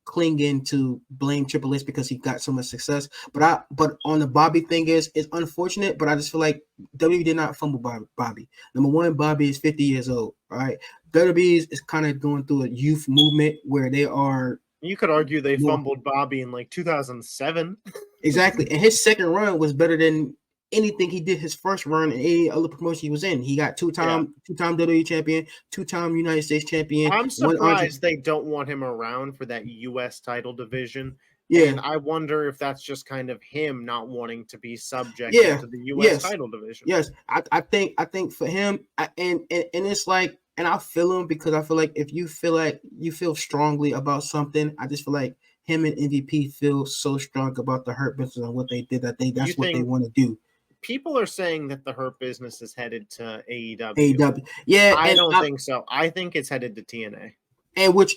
clinging to blame Triple H because he got so much success. But on the Bobby thing it's unfortunate, but I just feel like WWE did not fumble Bobby. Number one, Bobby is 50 years old, right? WWE is kind of going through a youth movement where they are. You could argue they fumbled Bobby in like 2007. Exactly, and his second run was better than anything he did his first run in any other promotion he was in. He got two-time WWE champion, two-time United States champion. I'm surprised they don't want him around for that US title division. Yeah. And I wonder if that's just kind of him not wanting to be subjected to the US title division. Yes. I think for him, and it's like, and I feel him because I feel like if you feel strongly about something, I just feel like him and MVP feel so strong about the Hurt Business and what they did that's what they want to do. People are saying that the Hurt Business is headed to AEW. AEW. Yeah. I don't think so. I think it's headed to TNA. And which,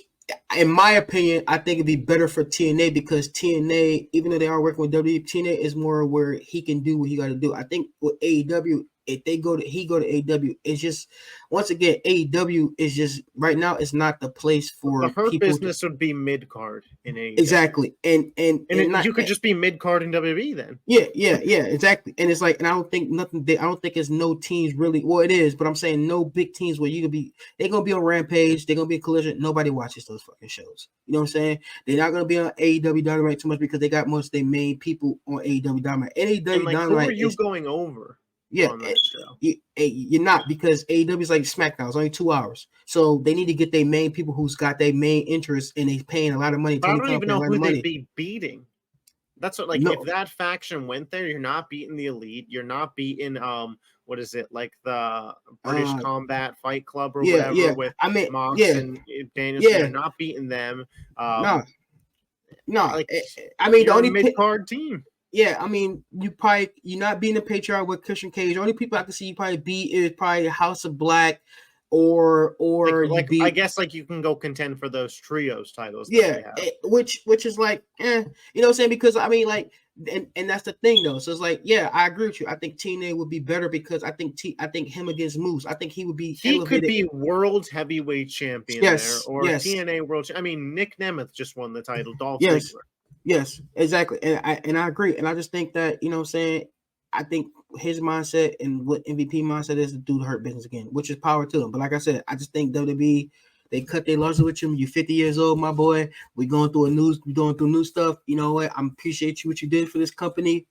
in my opinion, I think it'd be better for TNA because TNA, even though they are working with WWE, TNA is more where he can do what he got to do. I think with AEW, if he go to AEW, it's just, once again, AEW is just right now. It's not the place for the Hurt Business would be mid card in AEW. Exactly, and you could just be mid card in WWE then. Yeah, exactly. And it's like, and I don't think it's no teams really. Well, it is, but I'm saying no big teams where you could be. They're gonna be on Rampage. They're gonna be in Collision. Nobody watches those fucking shows. You know what I'm saying? They're not gonna be on AEW Dynamite too much because they got most of their main people on AEW Dynamite. AEW Dynamite. Who are you going over? Yeah, you're not, because AEW is like SmackDown. It's only 2 hours, so they need to get their main people who's got their main interest, and they paying a lot of money. But I don't even know who they'd be beating. That's what, if that faction went there, you're not beating the Elite. You're not beating what is it, like the British Combat Fight Club or whatever with Mox and Danielson. You're not beating them. No. I mean, the only mid-card team. Yeah, I mean, you're not being a patriarch with Christian Cage. The only people I can see you probably beat is probably House of Black or I guess you can go contend for those trios titles. Yeah, which is like, you know what I'm saying? Because I mean, and that's the thing though. So it's like, yeah, I agree with you. I think TNA would be better because I think him against Moose. I think he would be. He could be world heavyweight champion there, or TNA world. I mean, Nick Nemeth just won the title. Dolph Ziggler. Yes, exactly. And I agree. And I just think that, you know what I'm saying, I think his mindset and what MVP mindset is to do the Hurt Business again, which is power to him. But like I said, I just think WWE, they cut their losses with him. You're 50 years old, my boy. We're going through new stuff. You know what? I appreciate what you did for this company.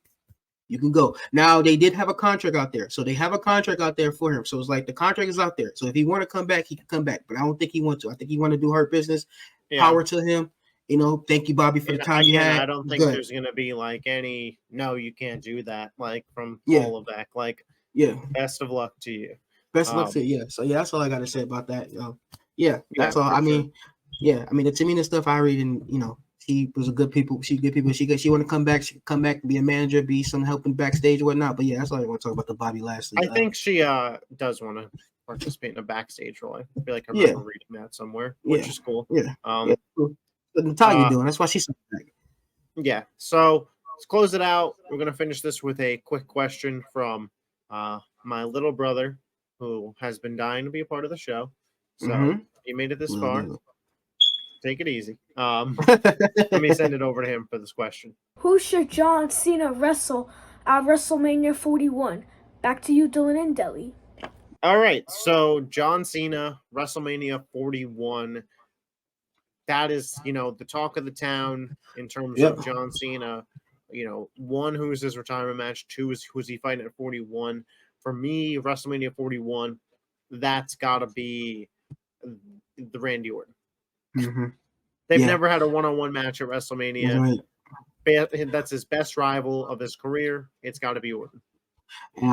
You can go. Now, they did have a contract out there. So they have a contract out there for him. So it's like the contract is out there. So if he want to come back, he can come back. But I don't think he wants to. I think he want to do Hurt Business. Yeah. Power to him. Thank you, Bobby, for the time you had. I don't think Good. there's gonna be like any no, you can't do that. Like from Yeah. all of that. Like, Yeah. best of luck to you. Best of luck to you. Yeah. So yeah, that's all I gotta say about that. Yeah, Yeah, that's all. for sure. The Tamina stuff I read, and he was a good people. She good people. She want to come back. She come back, be a manager, be some helping backstage or whatnot. But yeah, that's all I want to talk about the Bobby Lashley. I think she does want to participate in a backstage role. I feel like I Yeah. remember reading that somewhere, which is cool. Yeah. Yeah. What Natalia doing? That's why she's back. Yeah. So let's close it out. We're gonna finish this with a quick question from my little brother, who has been dying to be a part of the show. So he made it this far. Take it easy. Let me send it over to him for this question. Who should John Cena wrestle at WrestleMania 41? Back to you, Dylan and Deli. All right. So John Cena, WrestleMania 41. That is, the talk of the town in terms of John Cena. One, who's his retirement match? Two, who's he fighting at 41? For me, WrestleMania 41, that's got to be the Randy Orton. They've never had a one-on-one match at WrestleMania. Right. That's his best rival of his career. It's got to be Orton. And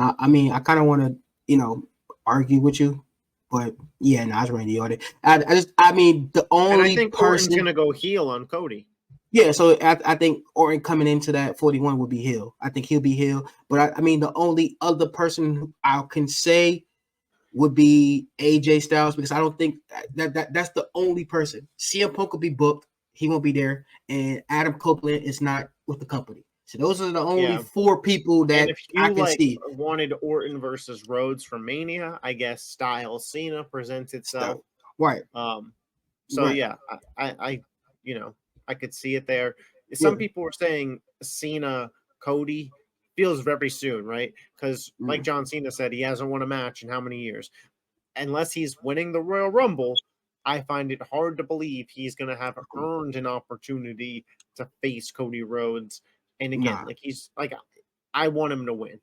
I kind of want to, argue with you, but yeah, no, it's Randy Orton. The only and I think Orton's gonna go heel on Cody. Yeah, so I think Orton coming into that 41 would be heel. I think he'll be heel. But the only other person I can say would be AJ Styles, because I don't think that's the only person. CM Punk will be booked. He won't be there. And Adam Copeland is not with the company. So those are the only four people that I can see. Wanted Orton versus Rhodes for Mania, I guess Styles Cena presents itself. Right. Yeah, I could see it there. Some people were saying Cena Cody feels very soon, right? Because like John Cena said, he hasn't won a match in how many years? Unless he's winning the Royal Rumble, I find it hard to believe he's going to have earned an opportunity to face Cody Rhodes. And again, I want him to win.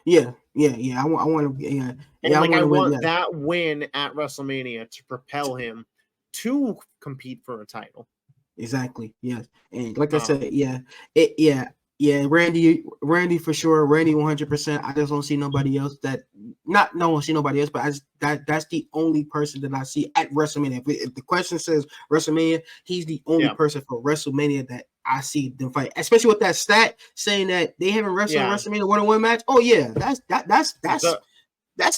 Yeah. I want him. I want that win at WrestleMania to propel him to compete for a title. Exactly. Yes. And like I said, Randy for sure. Randy 100%. I just don't see nobody else but that's the only person that I see at WrestleMania. If the question says WrestleMania, he's the only person for WrestleMania that I see them fight. Especially with that stat saying that they haven't wrestled a WrestleMania one-on-one match. Oh yeah, that's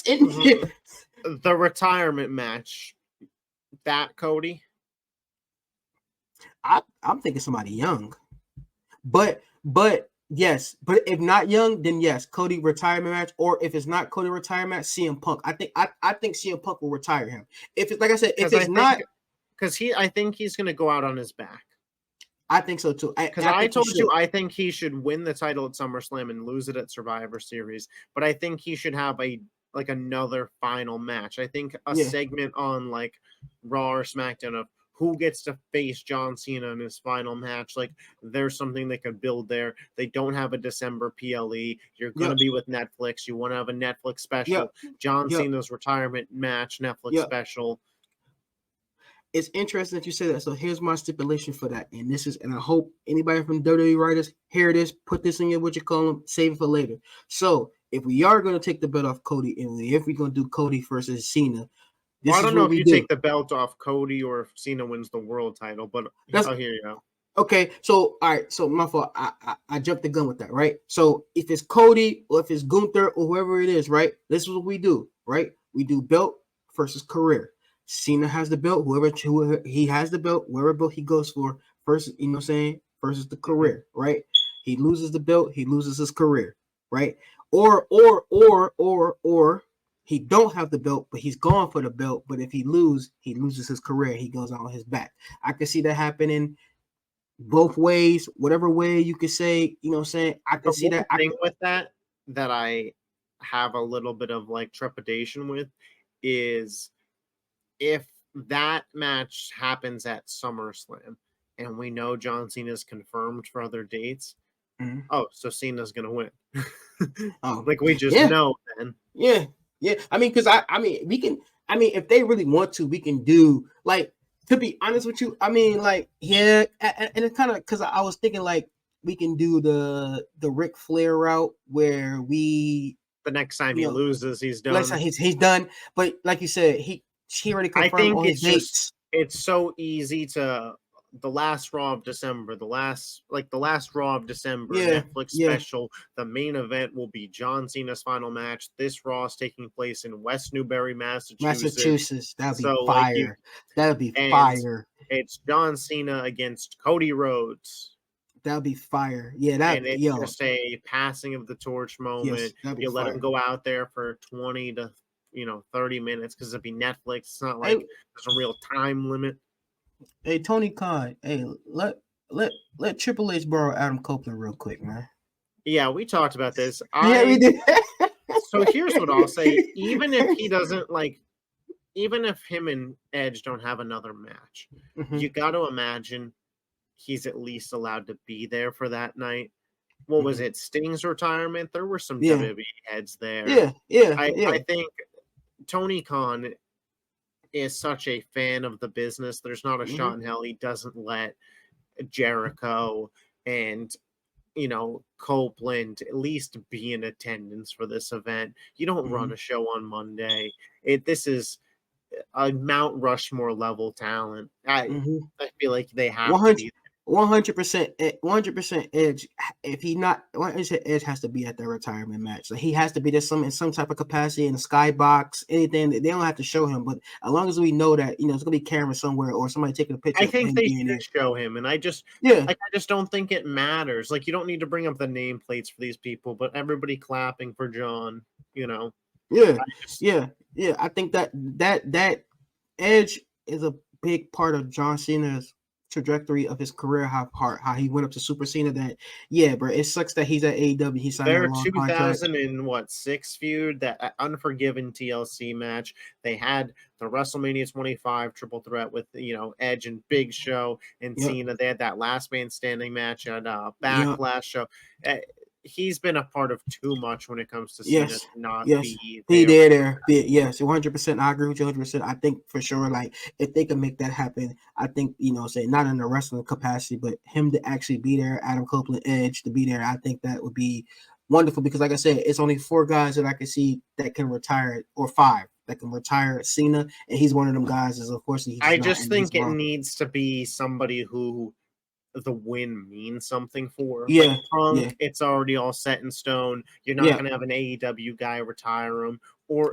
it. The retirement match. That Cody. I'm thinking somebody young, but yes, but if not young, then yes, Cody retirement match, or if it's not Cody retirement match, CM Punk. I think CM Punk will retire him. If it's like I said, if it's not, because I think he's going to go out on his back. I think so too. Because I told you, I think he should win the title at SummerSlam and lose it at Survivor Series. But I think he should have another final match. I think a segment on Raw or SmackDown of who gets to face John Cena in his final match. There's something they could build there. They don't have a December PLE. You're going to be with Netflix. You want to have a Netflix special. John Cena's retirement match, Netflix special. It's interesting that you say that. So here's my stipulation for that. And I hope anybody from WWE writers hear this, put this in your, save it for later. So if we are going to take the belt off Cody, and if we're going to do Cody versus Cena, I don't know if you take the belt off Cody or if Cena wins the world title, but I'll hear you out. Okay, so all right, so my fault. I jumped the gun with that, right? So if it's Cody or if it's Gunther or whoever it is, right? This is what we do, right? We do belt versus career. Cena has the belt, whoever he has the belt, wherever belt he goes for, versus versus the career, right? He loses the belt, he loses his career, right? Or he don't have the belt, but he's gone for the belt. But if he loses his career. He goes out on his back. I can see that happening both ways, whatever way you could say. You know what I'm saying? I can see that. With that I have a little bit of trepidation with is if that match happens at SummerSlam and we know John Cena's confirmed for other dates. Mm-hmm. Oh, so Cena's gonna win. We just know then. Yeah. Yeah, because we can. If they really want to, we can do To be honest with you, I mean, like, yeah, and it's kind of because I was thinking like we can do the Ric Flair route where we, The next time you he know, loses, he's let's done. say he's done. But like you said, he already I confirmed think all his dates. it's so easy to the last Raw of December, the last Raw of December Yeah, Netflix yeah. special. The main event will be John Cena's final match. This Raw is taking place in West Newbury, Massachusetts. That'd be So like you fire. That'd be and fire. it's John Cena against Cody Rhodes. That'd be fire. Yeah, And that it's yo, just a passing of the torch moment. yes, that'd be You let him fire. go out there for 20 to 30 minutes because it'd be Netflix. It's not Hey, like there's a real time limit. hey, Tony Khan. Hey, let Triple H borrow Adam Copeland real quick, man. Yeah, we talked about this. Yeah, we did. So here's what I'll say. Even if he doesn't even if him and Edge don't have another match, Mhm. you got to imagine he's at least allowed to be there for that night. What was it? Sting's retirement? There were some Yeah. WWE heads there. Yeah. I think Tony Khan is such a fan of the business. There's not a shot in hell he doesn't let Jericho and Copeland at least be in attendance for this event. You don't run a show on Monday. This is a Mount Rushmore level talent. I feel like they have to be 100%, 100% Edge. If he not, Edge has to be at the retirement match. Like he has to be there in some type of capacity in the skybox, anything. They don't have to show him, but as long as we know that it's gonna be camera somewhere or somebody taking a picture. I think they should show him, and I just don't think it matters. Like you don't need to bring up the nameplates for these people, but everybody clapping for John. Yeah. I think that Edge is a big part of John Cena's trajectory of his career, how he went up to Super Cena. Bro, it sucks that he's at AEW. He signed their a long contract. 2006 feud, that Unforgiven TLC match. They had the WrestleMania 25 triple threat with Edge and Big Show and Cena. They had that last man standing match at Backlash show. He's been a part of too much when it comes to Cena not be there. Yes, 100%. I agree with you 100%. I think for sure, like if they can make that happen, I think say not in a wrestling capacity, but him to actually be there, Adam Copeland, Edge to be there, I think that would be wonderful because, like I said, it's only 4 guys that I can see that can retire, or 5 that can retire Cena, and he's one of them guys. Is unfortunately, I just think it needs to be somebody who the win means something for. Like Punk, it's already all set in stone. You're not gonna have an AEW guy retire him, or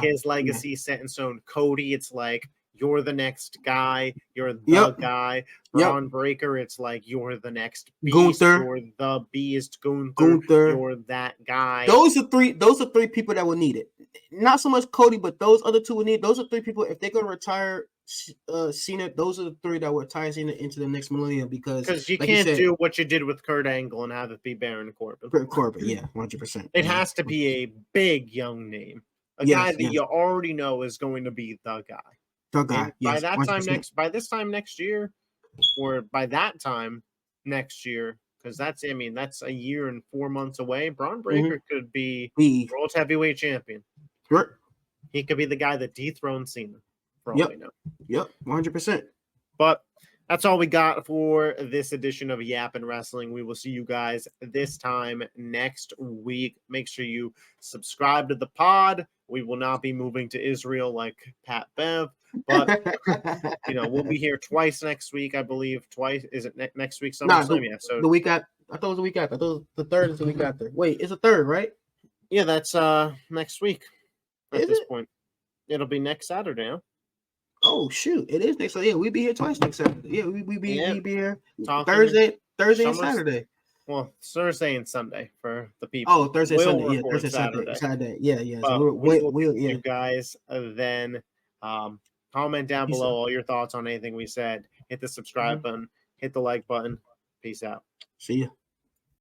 his legacy set in stone. Cody, it's like you're the next guy, you're the guy. Braun Breaker, it's like you're the next beast, you're the beast. Gunther, you're that guy. Those are 3 people that will need it. Not so much Cody, but those other 2 will need. Those are 3 people. If they're gonna retire Cena, those are the 3 that will tie Cena into the next millennium because you can't do what you did with Kurt Angle and have it be Baron Corbin. 100%. It has to be a big young name, a guy that you already know is going to be the guy. The guy. By that 100%. By this time next year, or by that time next year, because that's a year and 4 months away. Braun Breaker could be World Heavyweight Champion. Sure. He could be the guy that dethroned Cena. For all we know. 100%. But that's all we got for this edition of Yappin' Wrestling. We will see you guys this time next week. Make sure you subscribe to the pod. We will not be moving to Israel like Pat Bev, but we'll be here twice next week, I believe. Twice. Is it next week? SummerSlam? So the week after. I thought it was the week after. I thought the 3rd is the week after. Wait, it's the 3rd, right? Yeah, that's next week. At this point, it'll be next Saturday. Huh? Oh shoot! It is next. Yeah, we'll be here twice next Saturday. Yeah, we be here Thursday and Saturday. Well, Thursday and Sunday for the people. Oh, Thursday, Sunday. Yeah, Thursday, Saturday. Yeah. So we'll you guys then comment down below all your thoughts on anything we said. Hit the subscribe button. Hit the like button. Peace out. See ya.